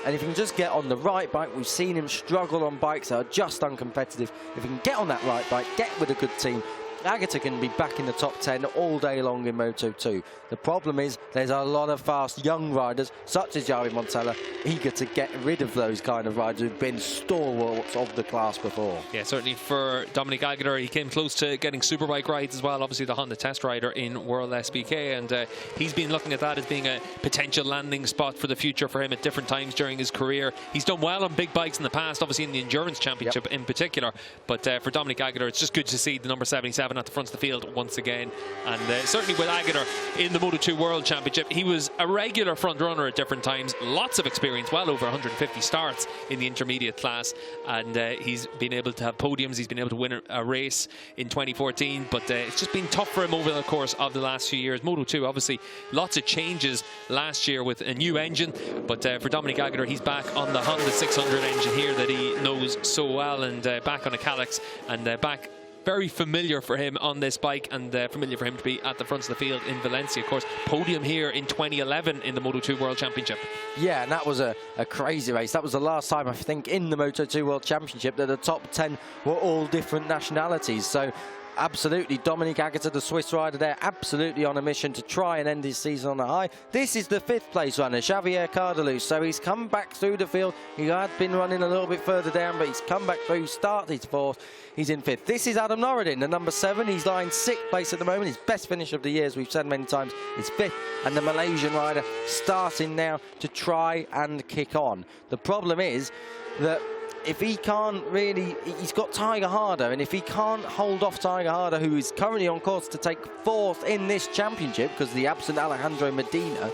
And if he can just get on the right bike, we've seen him struggle on bikes that are just uncompetitive. If he can get on that right bike, get with a good team, Aguirre can be back in the top 10 all day long in Moto2. The problem is there's a lot of fast young riders, such as Yari Montella, eager to get rid of those kind of riders who've been stalwarts of the class before. Yeah, certainly for Dominique Aguirre, he came close to getting superbike rides as well. Obviously the Honda test rider in World SBK, and he's been looking at that as being a potential landing spot for the future for him at different times during his career. He's done well on big bikes in the past, obviously in the Endurance Championship in particular, but for Dominique Aguirre, it's just good to see the number 77 at the front of the field once again. And certainly with Aguirre in the Moto2 World Championship, he was a regular front runner at different times, lots of experience, well over 150 starts in the intermediate class, and he's been able to have podiums. He's been able to win a race in 2014, but it's just been tough for him over the course of the last few years. Moto2, obviously lots of changes last year with a new engine, but for Dominique Aguirre, he's back on the Honda 600 engine here that he knows so well, and back on a Calyx, and back very familiar for him on this bike, and familiar for him to be at the front of the field in Valencia. Of course, podium here in 2011 in the Moto2 World Championship. Yeah, and that was a crazy race. That was the last time, I think, in the Moto2 World Championship that the top 10 were all different nationalities. So absolutely, Dominique Aguirre, the Swiss rider there, absolutely on a mission to try and end his season on a high. This is the 5th place runner, Xavier Cardelus. So he's come back through the field. He had been running a little bit further down, but he's come back through, started 4th. He's in 5th. This is Adam Norridin, the number 7. He's lying 6th place at the moment. His best finish of the year, as we've said many times, is 5th. And the Malaysian rider starting now to try and kick on. The problem is that if he can't really, he's got Tiger Harder, and if he can't hold off Tiger Harder, who is currently on course to take 4th in this championship because of the absent Alejandro Medina,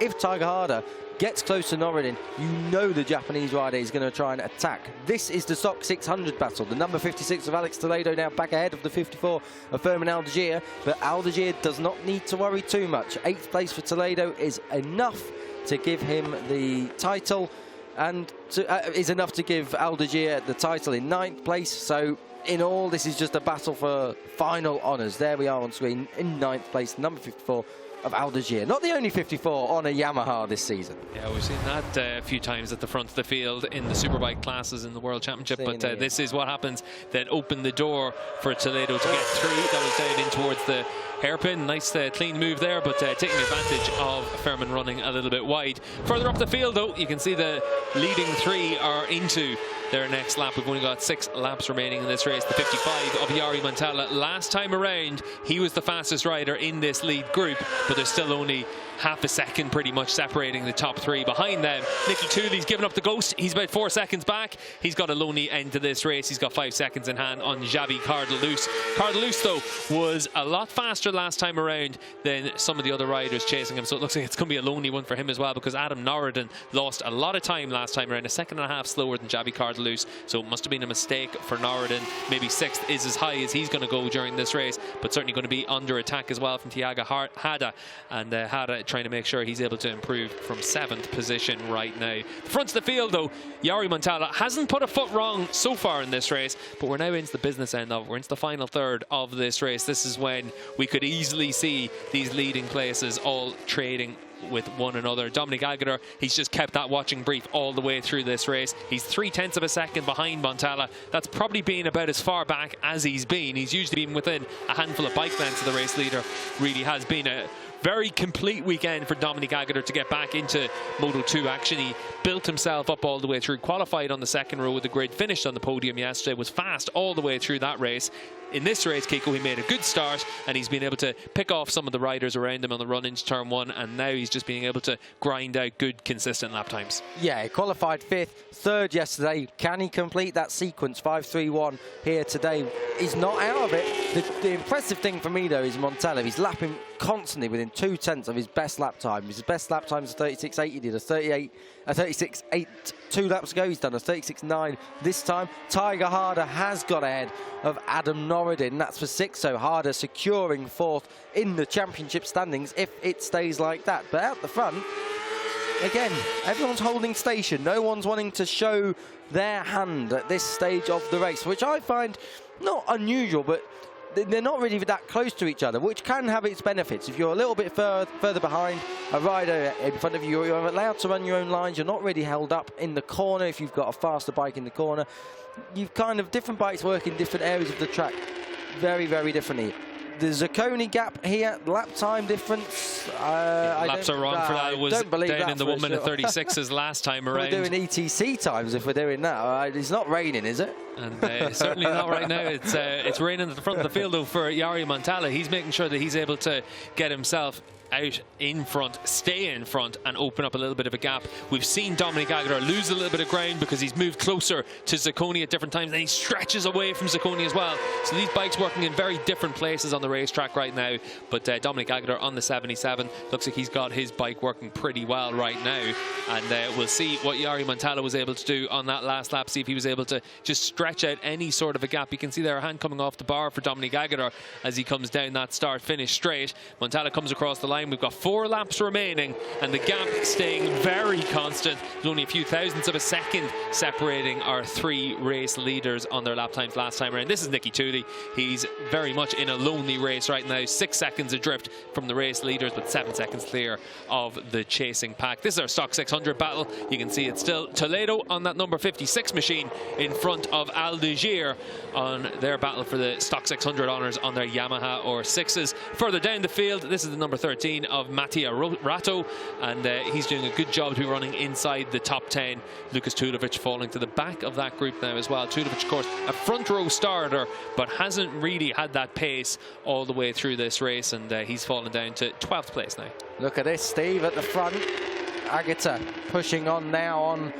if Tiger Harder gets close to Norridin, you know the Japanese rider is going to try and attack. This is the SOC 600 battle. The number 56 of Alex Toledo now back ahead of the 54 of Firmin Aldeguer, but Aldeguer does not need to worry too much. 8th place for Toledo is enough to give him the title, and is enough to give Aldeguer the title in 9th place. So in all, this is just a battle for final honours. There we are on screen in 9th place, number 54 of Aldeguer. Not the only 54 on a Yamaha this season. Yeah, we've seen that a few times at the front of the field in the Superbike classes in the World Championship, but this is what happens that opened the door for Toledo to get through. That was down in towards the hairpin. Nice clean move there, but taking advantage of Firmin running a little bit wide. Further up the field though, you can see the leading 3 are into their next lap. We've only got 6 laps remaining in this race. The 55 of Yari Montella. Last time around, he was the fastest rider in this lead group, but there's still only half a second pretty much separating the top 3 behind them. Nicky Tooley's given up the ghost. He's about 4 seconds back. He's got a lonely end to this race. He's got 5 seconds in hand on Xavi Cardelus. Cardelus, though, was a lot faster last time around than some of the other riders chasing him, so it looks like it's going to be a lonely one for him as well, because Adam Norridin lost a lot of time last time around, 1.5 seconds slower than Xavi Cardelus, so it must have been a mistake for Norridin. Maybe 6th is as high as he's going to go during this race, but certainly going to be under attack as well from Tiago Hada, and Hada trying to make sure he's able to improve from 7th position right now. The front of the field though, Yari Montella hasn't put a foot wrong so far in this race, but we're now into the business end of it. We're into the final third of this race. This is when we could easily see these leading places all trading with one another. Dominique Aguirre, he's just kept that watching brief all the way through this race. He's 0.3 of a second behind Montella. That's probably been about as far back as he's been. He's usually been within a handful of bike lengths of the race leader. Really has been a very complete weekend for Dominique Aguirre to get back into Moto2 action. He built himself up all the way through, qualified on the 2nd row of the grid, finished on the podium yesterday, was fast all the way through that race. In this race, Keiko, he made a good start, and he's been able to pick off some of the riders around him on the run into turn 1, and now he's just being able to grind out good, consistent lap times. Yeah, he qualified 5th, 3rd yesterday. Can he complete that sequence 5-3-1 here today? He's not out of it. The impressive thing for me, though, is Montella. He's lapping constantly within 0.2 of his best lap time. His best lap time is 36.8. He did a 36.8 2 laps ago. He's done a 36.9 this time. Tiger Harder has got ahead of Adam Norridin. That's for 6th, so Harder securing 4th in the championship standings if it stays like that. But out the front, again, everyone's holding station. No one's wanting to show their hand at this stage of the race, which I find not unusual, but they're not really that close to each other, which can have its benefits. If you're a little bit further behind a rider in front of you, you're allowed to run your own lines. You're not really held up in the corner if you've got a faster bike in the corner. You've kind of, different bikes work in different areas of the track very, very differently. The Zacconi gap here, lap time difference. Laps are wrong for that. It was down in the 1 minute 36s last time around. We're doing ETC times if we're doing that. It's not raining, is it? And certainly not right now. It's raining at the front of the field though for Yari Montella. He's making sure that he's able to get himself out in front, stay in front and open up a little bit of a gap. We've seen Dominique Aguirre lose a little bit of ground because he's moved closer to Zacconi at different times, and he stretches away from Zacconi as well. So these bikes working in very different places on the racetrack right now, but Dominique Aguirre on the 77 looks like he's got his bike working pretty well right now, and we'll see what Yari Montella was able to do on that last lap, see if he was able to just stretch out any sort of a gap. You can see there a hand coming off the bar for Dominique Aguirre as he comes down that start-finish straight. Montella comes across the line. line. We've got 4 laps remaining, and the gap staying very constant. There's only a few thousandths of a second separating our 3 race leaders on their lap times last time around. This is Nicky Tuuli. He's very much in a lonely race right now. 6 seconds adrift from the race leaders, but 7 seconds clear of the chasing pack. This is our Stock 600 battle. You can see it's still Toledo on that number 56 machine in front of Aldeguer on their battle for the Stock 600 honours on their Yamaha or 6s. Further down the field, this is the number 13 of Mattia Ratto, and he's doing a good job to be running inside the top 10. Lucas Tudovic falling to the back of that group now as well. Tudovic, of course, a front row starter, but hasn't really had that pace all the way through this race, and he's fallen down to 12th place now. Look at this, Steve, at the front. Agata pushing on now on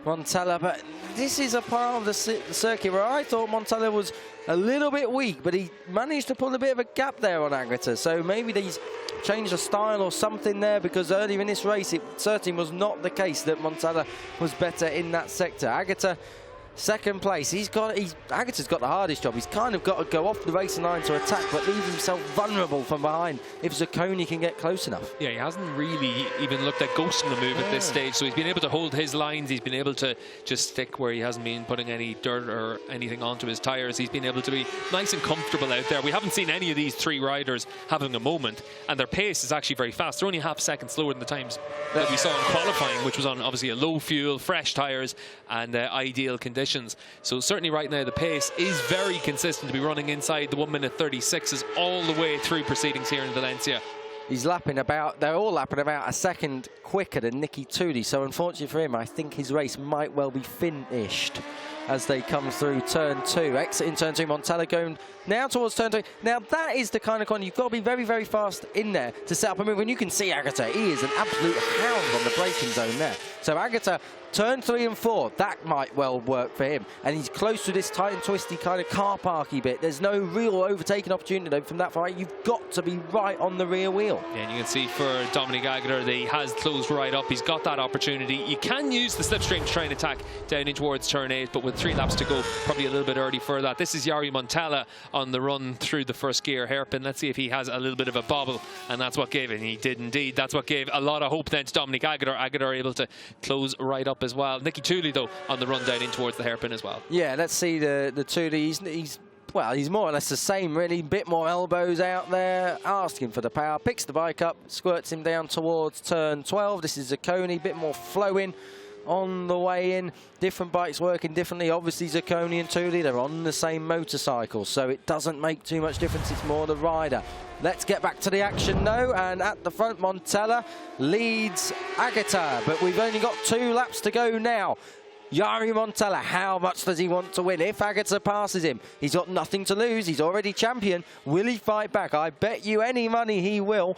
Montella, but this is a part of the circuit where I thought Montella was a little bit weak, but he managed to pull a bit of a gap there on Agata. So maybe he's changed the style or something there, because earlier in this race it certainly was not the case that Montella was better in that sector. Agata, second place. Agata's got the hardest job. He's kind of got to go off the racing line to attack, but leave himself vulnerable from behind if Zacconi can get close enough. Yeah, he hasn't really even looked at ghosting the move at this stage, so he's been able to hold his lines. He's been able to just stick where he hasn't been putting any dirt or anything onto his tyres. He's been able to be nice and comfortable out there. We haven't seen any of these 3 riders having a moment, and their pace is actually very fast. They're only half a second slower than the times that we saw in qualifying, which was on obviously a low fuel, fresh tyres, and ideal conditions. So certainly right now the pace is very consistent to be running inside the 1:36s all the way through proceedings here in Valencia. He's lapping about, they're all lapping about a second quicker than Nicky Tuuli, so unfortunately for him, I think his race might well be finished as they come through turn 2. Exiting turn 2, Montella going now towards turn 3. Now that is the kind of corner you've got to be very, very fast in there to set up a move. And you can see Agata, he is an absolute hound on the braking zone there. So Agata, turn 3 and 4, that might well work for him. And he's close to this tight and twisty kind of car parky bit. There's no real overtaking opportunity though from that far. You've got to be right on the rear wheel. Yeah, and you can see for Dominique Aguirre that he has closed right up. He's got that opportunity. You can use the slipstream to try and attack down in towards turn 8, but with 3 laps to go, probably a little bit early for that. This is Yari Montella on the run through the first gear hairpin. Let's see if he has a little bit of a bobble, and that's what gave it. And he did indeed. That's what gave a lot of hope then to Dominique Aguirre. Aguirre able to close right up as well. Nicky Tuuli though on the run down in towards the hairpin as well. Yeah, let's see the Tuuli. He's more or less the same really. Bit more elbows out there, asking for the power. Picks the bike up, squirts him down towards turn 12. This is Zacconi, bit more flowing on the way in. Different bikes working differently. Obviously Zacconi and Tuuli, they're on the same motorcycle, so it doesn't make too much difference. It's more the rider. Let's get back to the action though, and at the front Montella leads Agata, but we've only got 2 laps to go now. Yari Montella, how much does he want to win? If Agata passes him, he's got nothing to lose. He's already champion. Will he fight back? I bet you any money he will.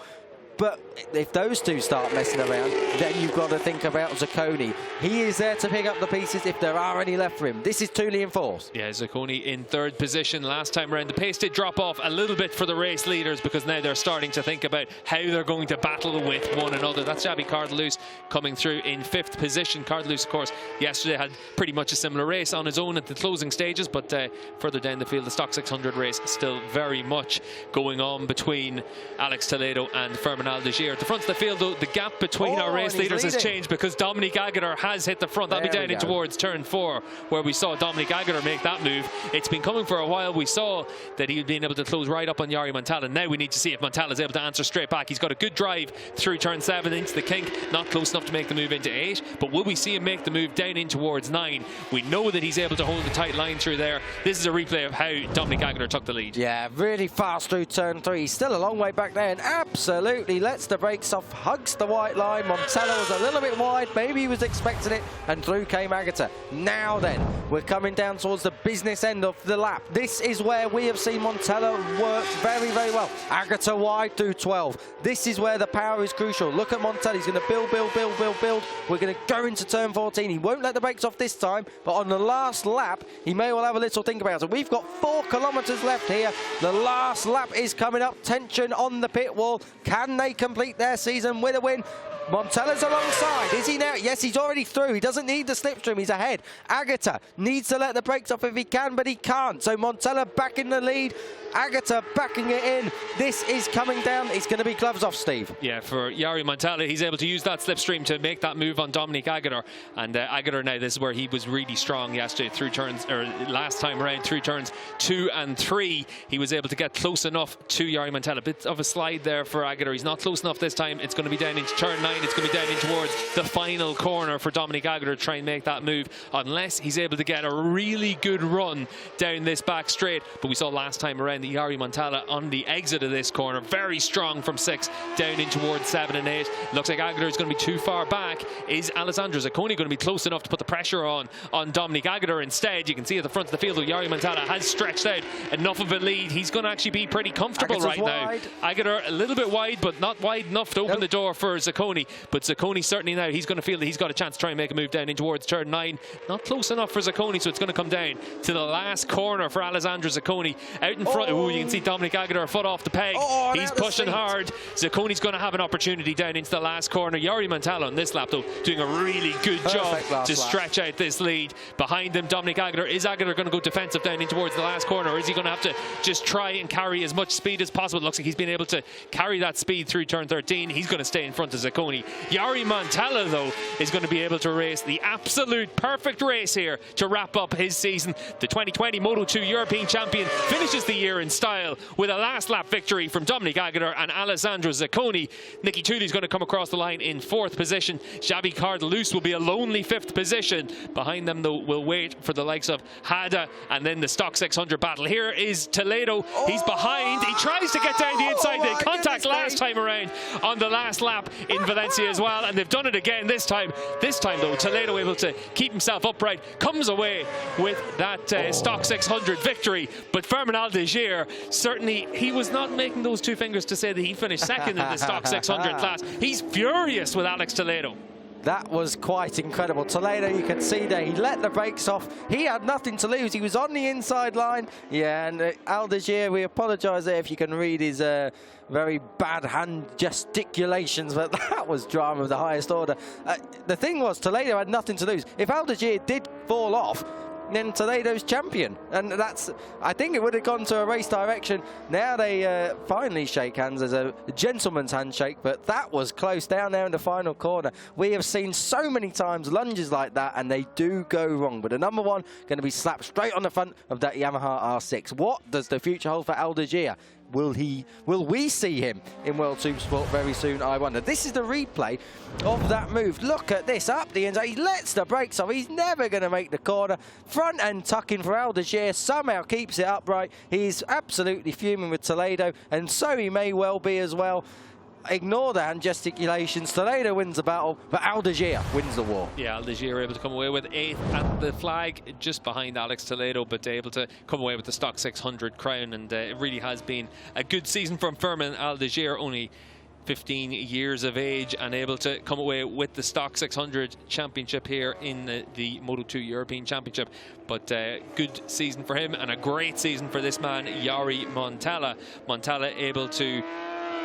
But if those 2 start messing around, then you've got to think about Zacconi. He is there to pick up the pieces if there are any left for him. This is Tuuli in 4th. Yeah, Zacconi in 3rd position last time around. The pace did drop off a little bit for the race leaders because now they're starting to think about how they're going to battle with one another. That's Xavi Cardelus coming through in 5th position. Cardelus, of course, yesterday had pretty much a similar race on his own at the closing stages, but further down the field, the Stock 600 race still very much going on between Alex Toledo and Fermin Aldeguer. At the front of the field, though, the gap between our race leaders has changed because Dominique Aguirre has hit the front. That'll be down in towards turn 4, where we saw Dominique Aguirre make that move. It's been coming for a while. We saw that he had been able to close right up on Yari Montella. Now we need to see if Montella is able to answer straight back. He's got a good drive through turn 7 into the kink. Not close enough to make the move into 8, but will we see him make the move down in towards 9? We know that he's able to hold the tight line through there. This is a replay of how Dominique Aguirre took the lead. Yeah, really fast through turn 3. He's still a long way back there and absolutely lets the brakes off, hugs the white line. Montella was a little bit wide, maybe he was expecting it, and through came Agata. Now then, we're coming down towards the business end of the lap. This is where we have seen Montella work very, very well. Agata wide through 12. This is where the power is crucial. Look at Montella, he's going to build. We're going to go into turn 14. He won't let the brakes off this time, but on the last lap, he may well have a little think about it. We've got 4 kilometres left here. The last lap is coming up. Tension on the pit wall. Can they complete their season with a win? Montella's alongside. Is he now? Yes, he's already through. He doesn't need the slipstream. He's ahead. Agata needs to let the brakes off if he can, but he can't. So Montella back in the lead. Agata backing it in. This is coming down. It's going to be gloves off, Steve. Yeah, for Yari Montella, he's able to use that slipstream to make that move on Dominique Aguirre. And Aguirre now, this is where he was really strong yesterday through turns, or last time around through turns 2 and 3. He was able to get close enough to Yari Montella. A bit of a slide there for Aguirre. He's not close enough this time. It's going to be down into turn 9. It's going to be down in towards the final corner for Dominique Aguirre to try and make that move, unless he's able to get a really good run down this back straight. But we saw last time around that Yari Montella on the exit of this corner, very strong from 6 down in towards 7 and 8. Looks like Aguirre is going to be too far back. Is Alessandro Zacconi going to be close enough to put the pressure on Dominique Aguirre instead? You can see at the front of the field that Yari Montella has stretched out enough of a lead. He's going to actually be pretty comfortable right now. Aguirre a little bit wide, but not wide enough to open the door for Zacconi. But Zacconi certainly now, he's going to feel that he's got a chance to try and make a move down in towards turn 9. Not close enough for Zacconi, so it's going to come down to the last corner for Alessandro Zacconi. Out in front, you can see Dominique Aguirre a foot off the peg. He's pushing hard. Zacconi's going to have an opportunity down into the last corner. Yari Montella on this lap, though, doing a really good job to stretch out this lead. Behind him, Dominique Aguirre. Is Aguirre going to go defensive down in towards the last corner, or is he going to have to just try and carry as much speed as possible? It looks like he's been able to carry that speed through turn 13. He's going to stay in front of Zacconi. Yari Montella, though, is going to be able to race the absolute perfect race here to wrap up his season. The 2020 Moto2 European Champion finishes the year in style with a last lap victory from Dominique Aguirre and Alessandro Zacconi. Nicky Tuli's going to come across the line in 4th position. Xavi Cardelus will be a lonely 5th position. Behind them, though, we'll wait for the likes of Hada and then the Stock 600 battle. Here is Toledo. He's behind. He tries to get down the inside. They contact last time around on the last lap in Valencia as well, and they've done it again this time. This time, though, Toledo able to keep himself upright, comes away with that Stock 600 victory. But Firmin Aldeguer, certainly he was not making those two fingers to say that he finished second in the Stock 600 class. He's furious with Alex Toledo. That was quite incredible. Toledo, you can see there, he let the brakes off. He had nothing to lose. He was on the inside line. Yeah, and Aldeguer, we apologise there if you can read his very bad hand gesticulations, but that was drama of the highest order. The thing was, Toledo had nothing to lose. If Aldeguer did fall off, then Toledo's champion, and that's, I think it would have gone to a race direction. Now they finally shake hands as a gentleman's handshake, but that was close down there in the final corner. We have seen so many times lunges like that, and they do go wrong. But the number one going to be slapped straight on the front of that Yamaha R6. What does the future hold for Aldeguer? Will we see him in World Supersport very soon, I wonder? This is the replay of that move. Look at this, up the inside. He lets the brakes off. He's never going to make the corner. Front end tucking for Aldeguer. Somehow keeps it upright. He's absolutely fuming with Toledo, and so he may well be as well. Ignore the hand gesticulations. Toledo wins the battle, but Aldeguer wins the war. Yeah, Aldeguer able to come away with 8th at the flag, just behind Alex Toledo, but able to come away with the Stock 600 crown. And it really has been a good season from Firmin Aldeguer, only 15 years of age, and able to come away with the Stock 600 championship here in the Moto2 European Championship. But good season for him, and a great season for this man, Yari Montella. Montella able to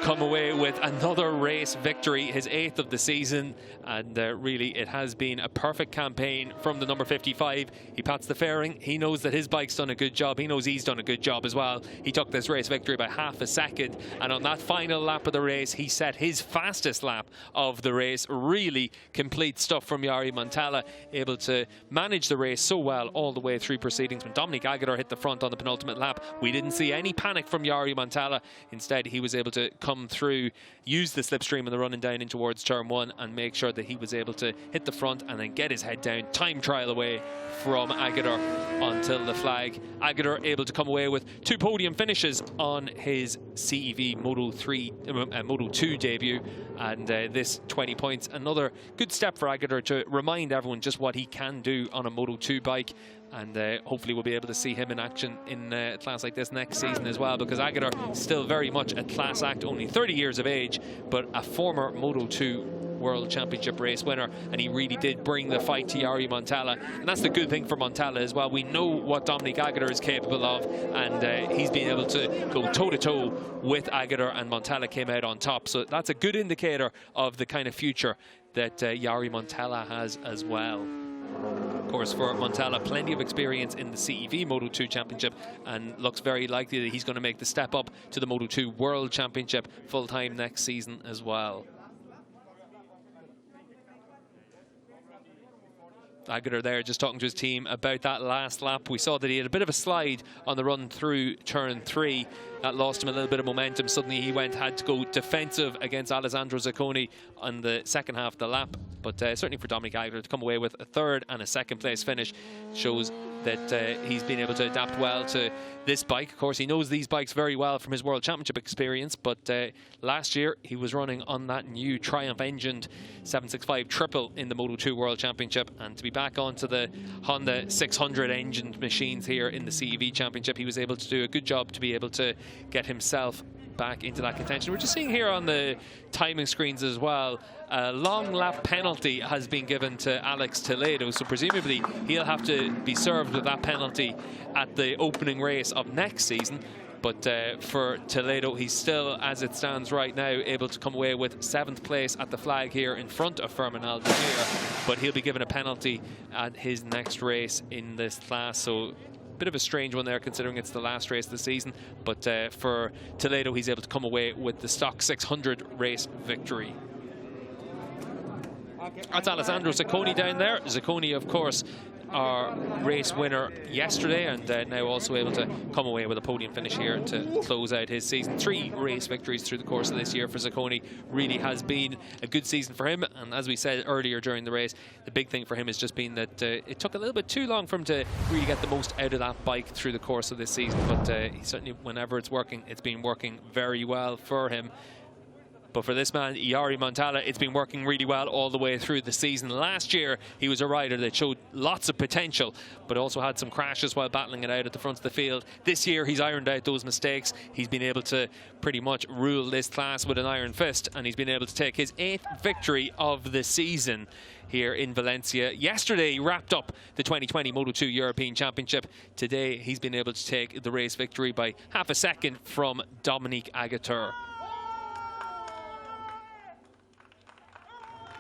come away with another race victory, his 8th of the season, and really it has been a perfect campaign from the number 55. He pats the fairing. He knows that his bike's done a good job. He knows he's done a good job as well. He took this race victory by half a second, and on that final lap of the race, he set his fastest lap of the race. Really complete stuff from Yari Montella, able to manage the race so well all the way through proceedings. When Dominique Aguirre hit the front on the penultimate lap, we didn't see any panic from Yari Montella. Instead, he was able to come through, use the slipstream in the running down in towards turn 1, and make sure that he was able to hit the front and then get his head down, time trial away from Aguirre until the flag. Aguirre able to come away with 2 podium finishes on his CEV Moto2 debut, and this 20 points, another good step for Aguirre to remind everyone just what he can do on a Moto2 bike. And hopefully we'll be able to see him in action in a class like this next season as well, because Aguirre still very much a class act, only 30 years of age, but a former Moto2 World Championship race winner, and he really did bring the fight to Yari Montella, and that's the good thing for Montella as well. We know what Dominique Aguirre is capable of, and he's been able to go toe-to-toe with Aguirre, and Montella came out on top, so that's a good indicator of the kind of future that Yari Montella has as well. Of course, for Montella, plenty of experience in the CEV Moto2 Championship, and looks very likely that he's going to make the step up to the Moto2 World Championship full-time next season as well. Aguirre there just talking to his team about that last lap. We saw that he had a bit of a slide on the run through turn 3. That lost him a little bit of momentum. Suddenly he had to go defensive against Alessandro Zacconi on the second half of the lap. But certainly for Dominique Aguirre to come away with a third and a second place finish shows that he's been able to adapt well to this bike. Of course, he knows these bikes very well from his World Championship experience, but last year he was running on that new Triumph engined 765 triple in the Moto2 World Championship, and to be back onto the Honda 600 engined machines here in the CEV Championship, he was able to do a good job to be able to get himself back into that contention. We're just seeing here on the timing screens as well, a long lap penalty has been given to Alex Toledo, so presumably he'll have to be served with that penalty at the opening race of next season. But for Toledo, he's still, as it stands right now, able to come away with 7th place at the flag here in front of Fermin Aldeguer, but he'll be given a penalty at his next race in this class. So bit of a strange one there, considering it's the last race of the season, but for Toledo, he's able to come away with the stock 600 race victory. That's Alessandro Zacconi down there. Zacconi, of course, our race winner yesterday, and now also able to come away with a podium finish here to close out his season. 3 race victories through the course of this year for Zacconi. Really has been a good season for him, and as we said earlier during the race, the big thing for him has just been that it took a little bit too long for him to really get the most out of that bike through the course of this season, but he certainly, whenever it's working, it's been working very well for him. But for this man, Yari Montella, it's been working really well all the way through the season. Last year, he was a rider that showed lots of potential, but also had some crashes while battling it out at the front of the field. This year, he's ironed out those mistakes. He's been able to pretty much rule this class with an iron fist, and he's been able to take his 8th victory of the season here in Valencia. Yesterday, he wrapped up the 2020 Moto2 European Championship. Today, he's been able to take the race victory by half a second from Dominique Aguirre.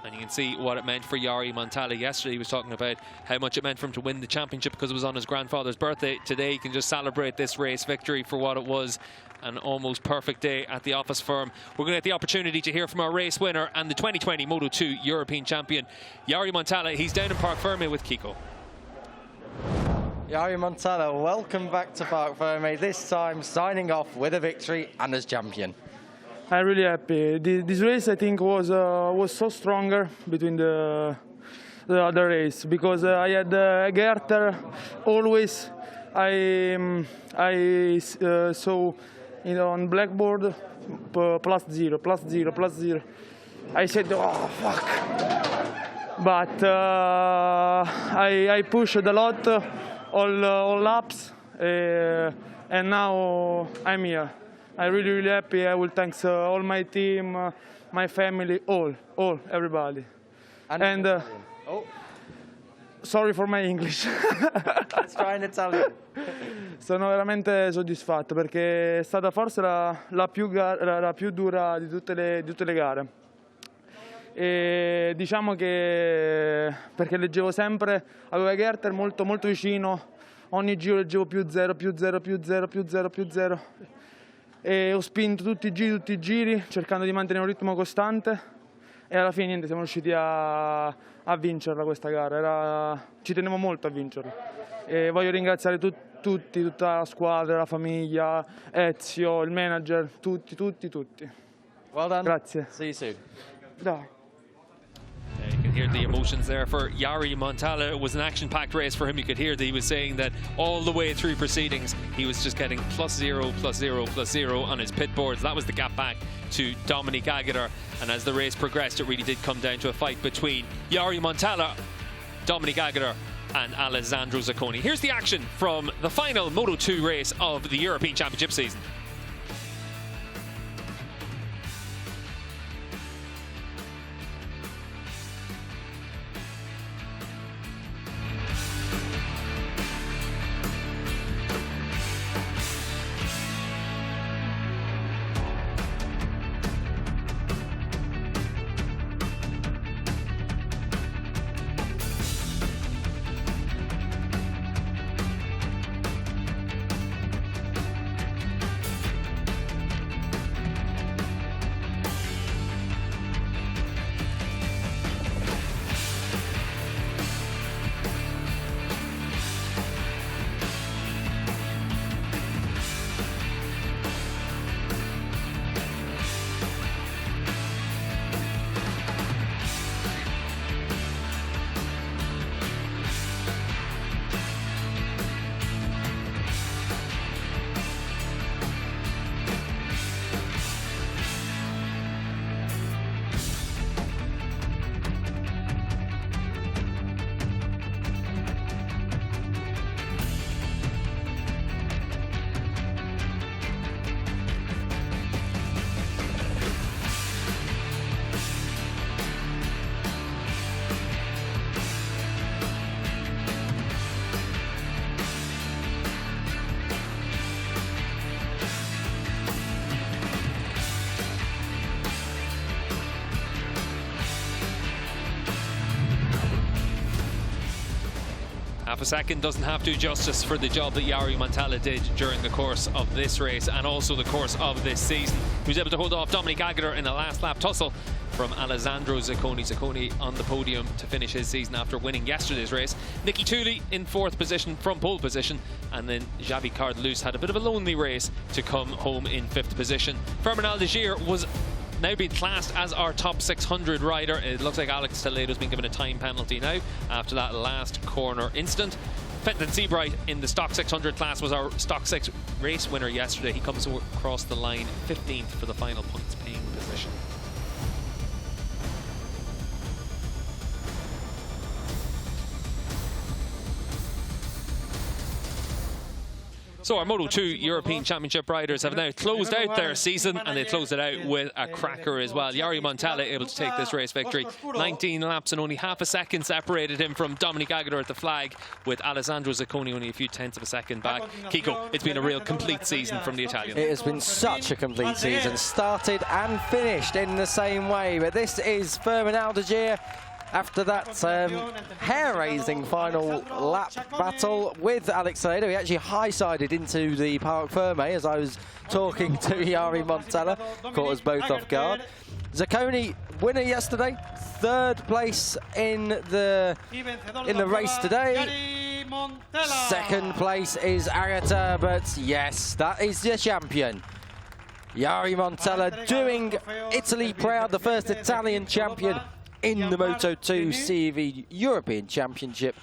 And you can see what it meant for Yari Montella. Yesterday he was talking about how much it meant for him to win the championship because it was on his grandfather's birthday. Today he can just celebrate this race victory for what it was, an almost perfect day at the office firm. We're going to get the opportunity to hear from our race winner and the 2020 Moto2 European champion, Yari Montella. He's down in Parc Ferme with Kiko. Yari Montella, welcome back to Parc Ferme, this time signing off with a victory and as champion. I'm really happy. This race, I think, was so stronger between the other race because I had Gerter always. I saw on blackboard +0, +0, +0. I said, oh fuck! But I pushed a lot, all laps, and now I'm here. I'm really, really happy. I will thank all my team, my family, everybody. And sorry for my English. Let's try in Italian. Sono veramente soddisfatto perché è stata forse la più dura di tutte le gare. E diciamo che perché leggevo sempre, avevo Gerter molto vicino, ogni giro leggevo +0, +0, +0, +0, +0. E ho spinto tutti i giri cercando di mantenere un ritmo costante e alla fine niente, siamo riusciti a vincerla questa gara. Ci tenevo molto a vincerla e voglio ringraziare tutta la squadra, la famiglia, Ezio, il manager, tutti. Well done. Grazie. See you soon. Dai. You can hear the emotions there for Yari Montella. It was an action-packed race for him. You could hear that he was saying that all the way through proceedings he was just getting +0, +0, +0 on his pit boards. That was the gap back to Dominique Aguirre, and as the race progressed it really did come down to a fight between Yari Montella, Dominique Aguirre and Alessandro Zacconi. Here's the action from the final Moto2 race of the European Championship season. Half a second doesn't have to do justice for the job that Yari Montella did during the course of this race and also the course of this season. He was able to hold off Dominique Aguirre in a last lap tussle from Alessandro Zacconi. Zacconi on the podium to finish his season after winning yesterday's race. Nicky Tuuli in 4th position from pole position, and then Xavi Cardelus had a bit of a lonely race to come home in 5th position. Fernand Aguirre was now being classed as our top 600 rider. It looks like Alex Toledo's been given a time penalty now after that last corner incident. Fenton Seabright in the Stock 600 class was our Stock 6 race winner yesterday. He comes across the line 15th for the final points paying position. So our Moto2 European Championship riders have now closed out their season, and they closed it out with a cracker as well. Yari Montella able to take this race victory. 19 laps and only half a second separated him from Dominique Aguirre at the flag, with Alessandro Zacconi only a few tenths of a second back. Kiko, it's been a real complete season from the Italian. It has been such a complete season, started and finished in the same way. But this is Fernand Aguirre after that hair-raising final lap battle with Alex Toledo. He actually high-sided into the Parc Ferme as I was talking to Yari Montella, caught us both off guard. Zacconi, winner yesterday, 3rd place in the race today. 2nd place is Agata, but yes, that is the champion. Yari Montella doing Italy proud, the first Italian champion in the Moto2 CV European Championship.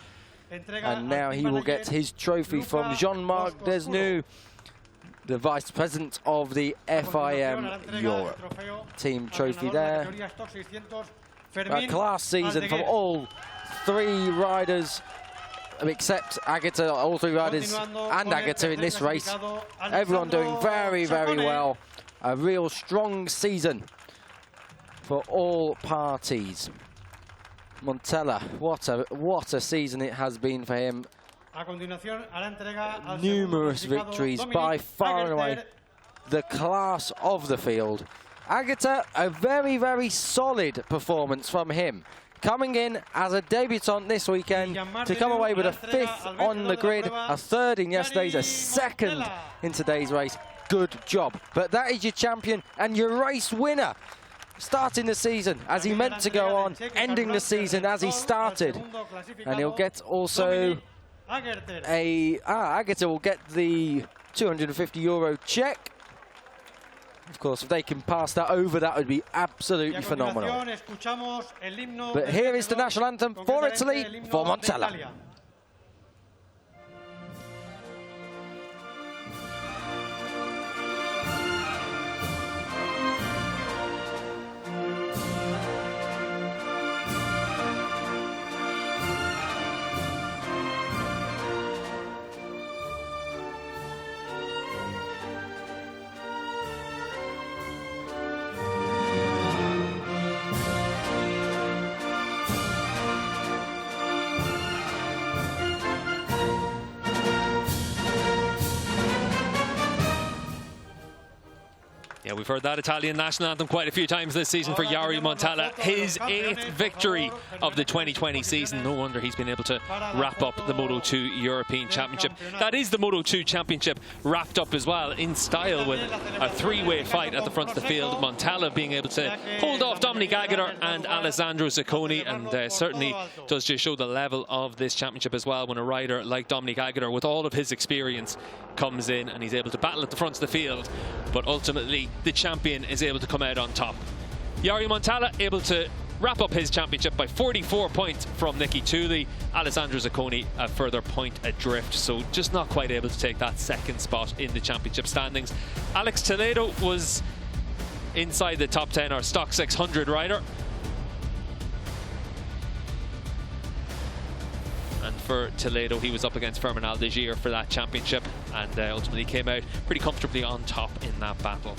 And now he will get his trophy from Jean-Marc Desnoux, the Vice President of the FIM Europe. Team trophy there. A class season from all 3 riders, except Agata, all 3 riders and Agata in this race. Everyone doing very, very well. A real strong season for all parties. Montella, what a season it has been for him. Numerous victories, by far and away the class of the field. Agata, a very, very solid performance from him. Coming in as a debutant this weekend to come away with a 5th on the grid, a 3rd in yesterday's, a 2nd in today's race. Good job. But that is your champion and your race winner. Starting the season as he meant to go on, ending the season as he started. And he'll get also Agata will get the €250 check. Of course, if they can pass that over, that would be absolutely phenomenal. But here is the national anthem for Italy, for Montella. Yeah, we've heard that Italian national anthem quite a few times this season for Yari Montella. His 8th victory of the 2020 season. No wonder he's been able to wrap up the Moto2 European Championship. That is the Moto2 Championship wrapped up as well in style, with a 3-way fight at the front of the field. Montella being able to hold off Dominique Aguirre and Alessandro Zacconi, and certainly does just show the level of this championship as well when a rider like Dominique Aguirre, with all of his experience, comes in and he's able to battle at the front of the field, but ultimately the champion is able to come out on top. Yari Montella able to wrap up his championship by 44 points from Nicky Tuuli. Alessandro Zacconi a further point adrift, so just not quite able to take that 2nd spot in the championship standings. Alex Toledo was inside the top 10, our Stock 600 rider. And for Toledo, he was up against Fernand Aguirre for that championship, and ultimately came out pretty comfortably on top in that battle.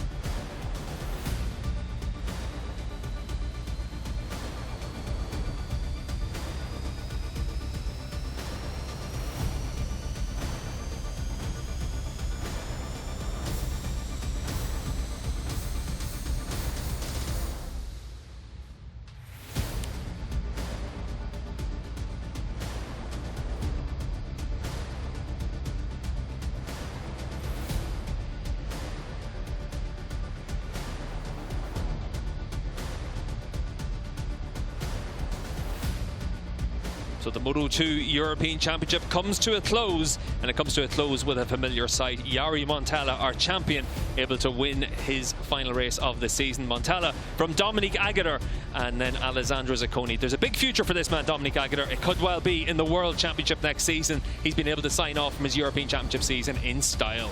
So the Moto2 European Championship comes to a close, and it comes to a close with a familiar sight. Yari Montella, our champion, able to win his final race of the season. Montella from Dominique Aguirre and then Alessandro Zacconi. There's a big future for this man, Dominique Aguirre. It could well be in the World Championship next season. He's been able to sign off from his European Championship season in style.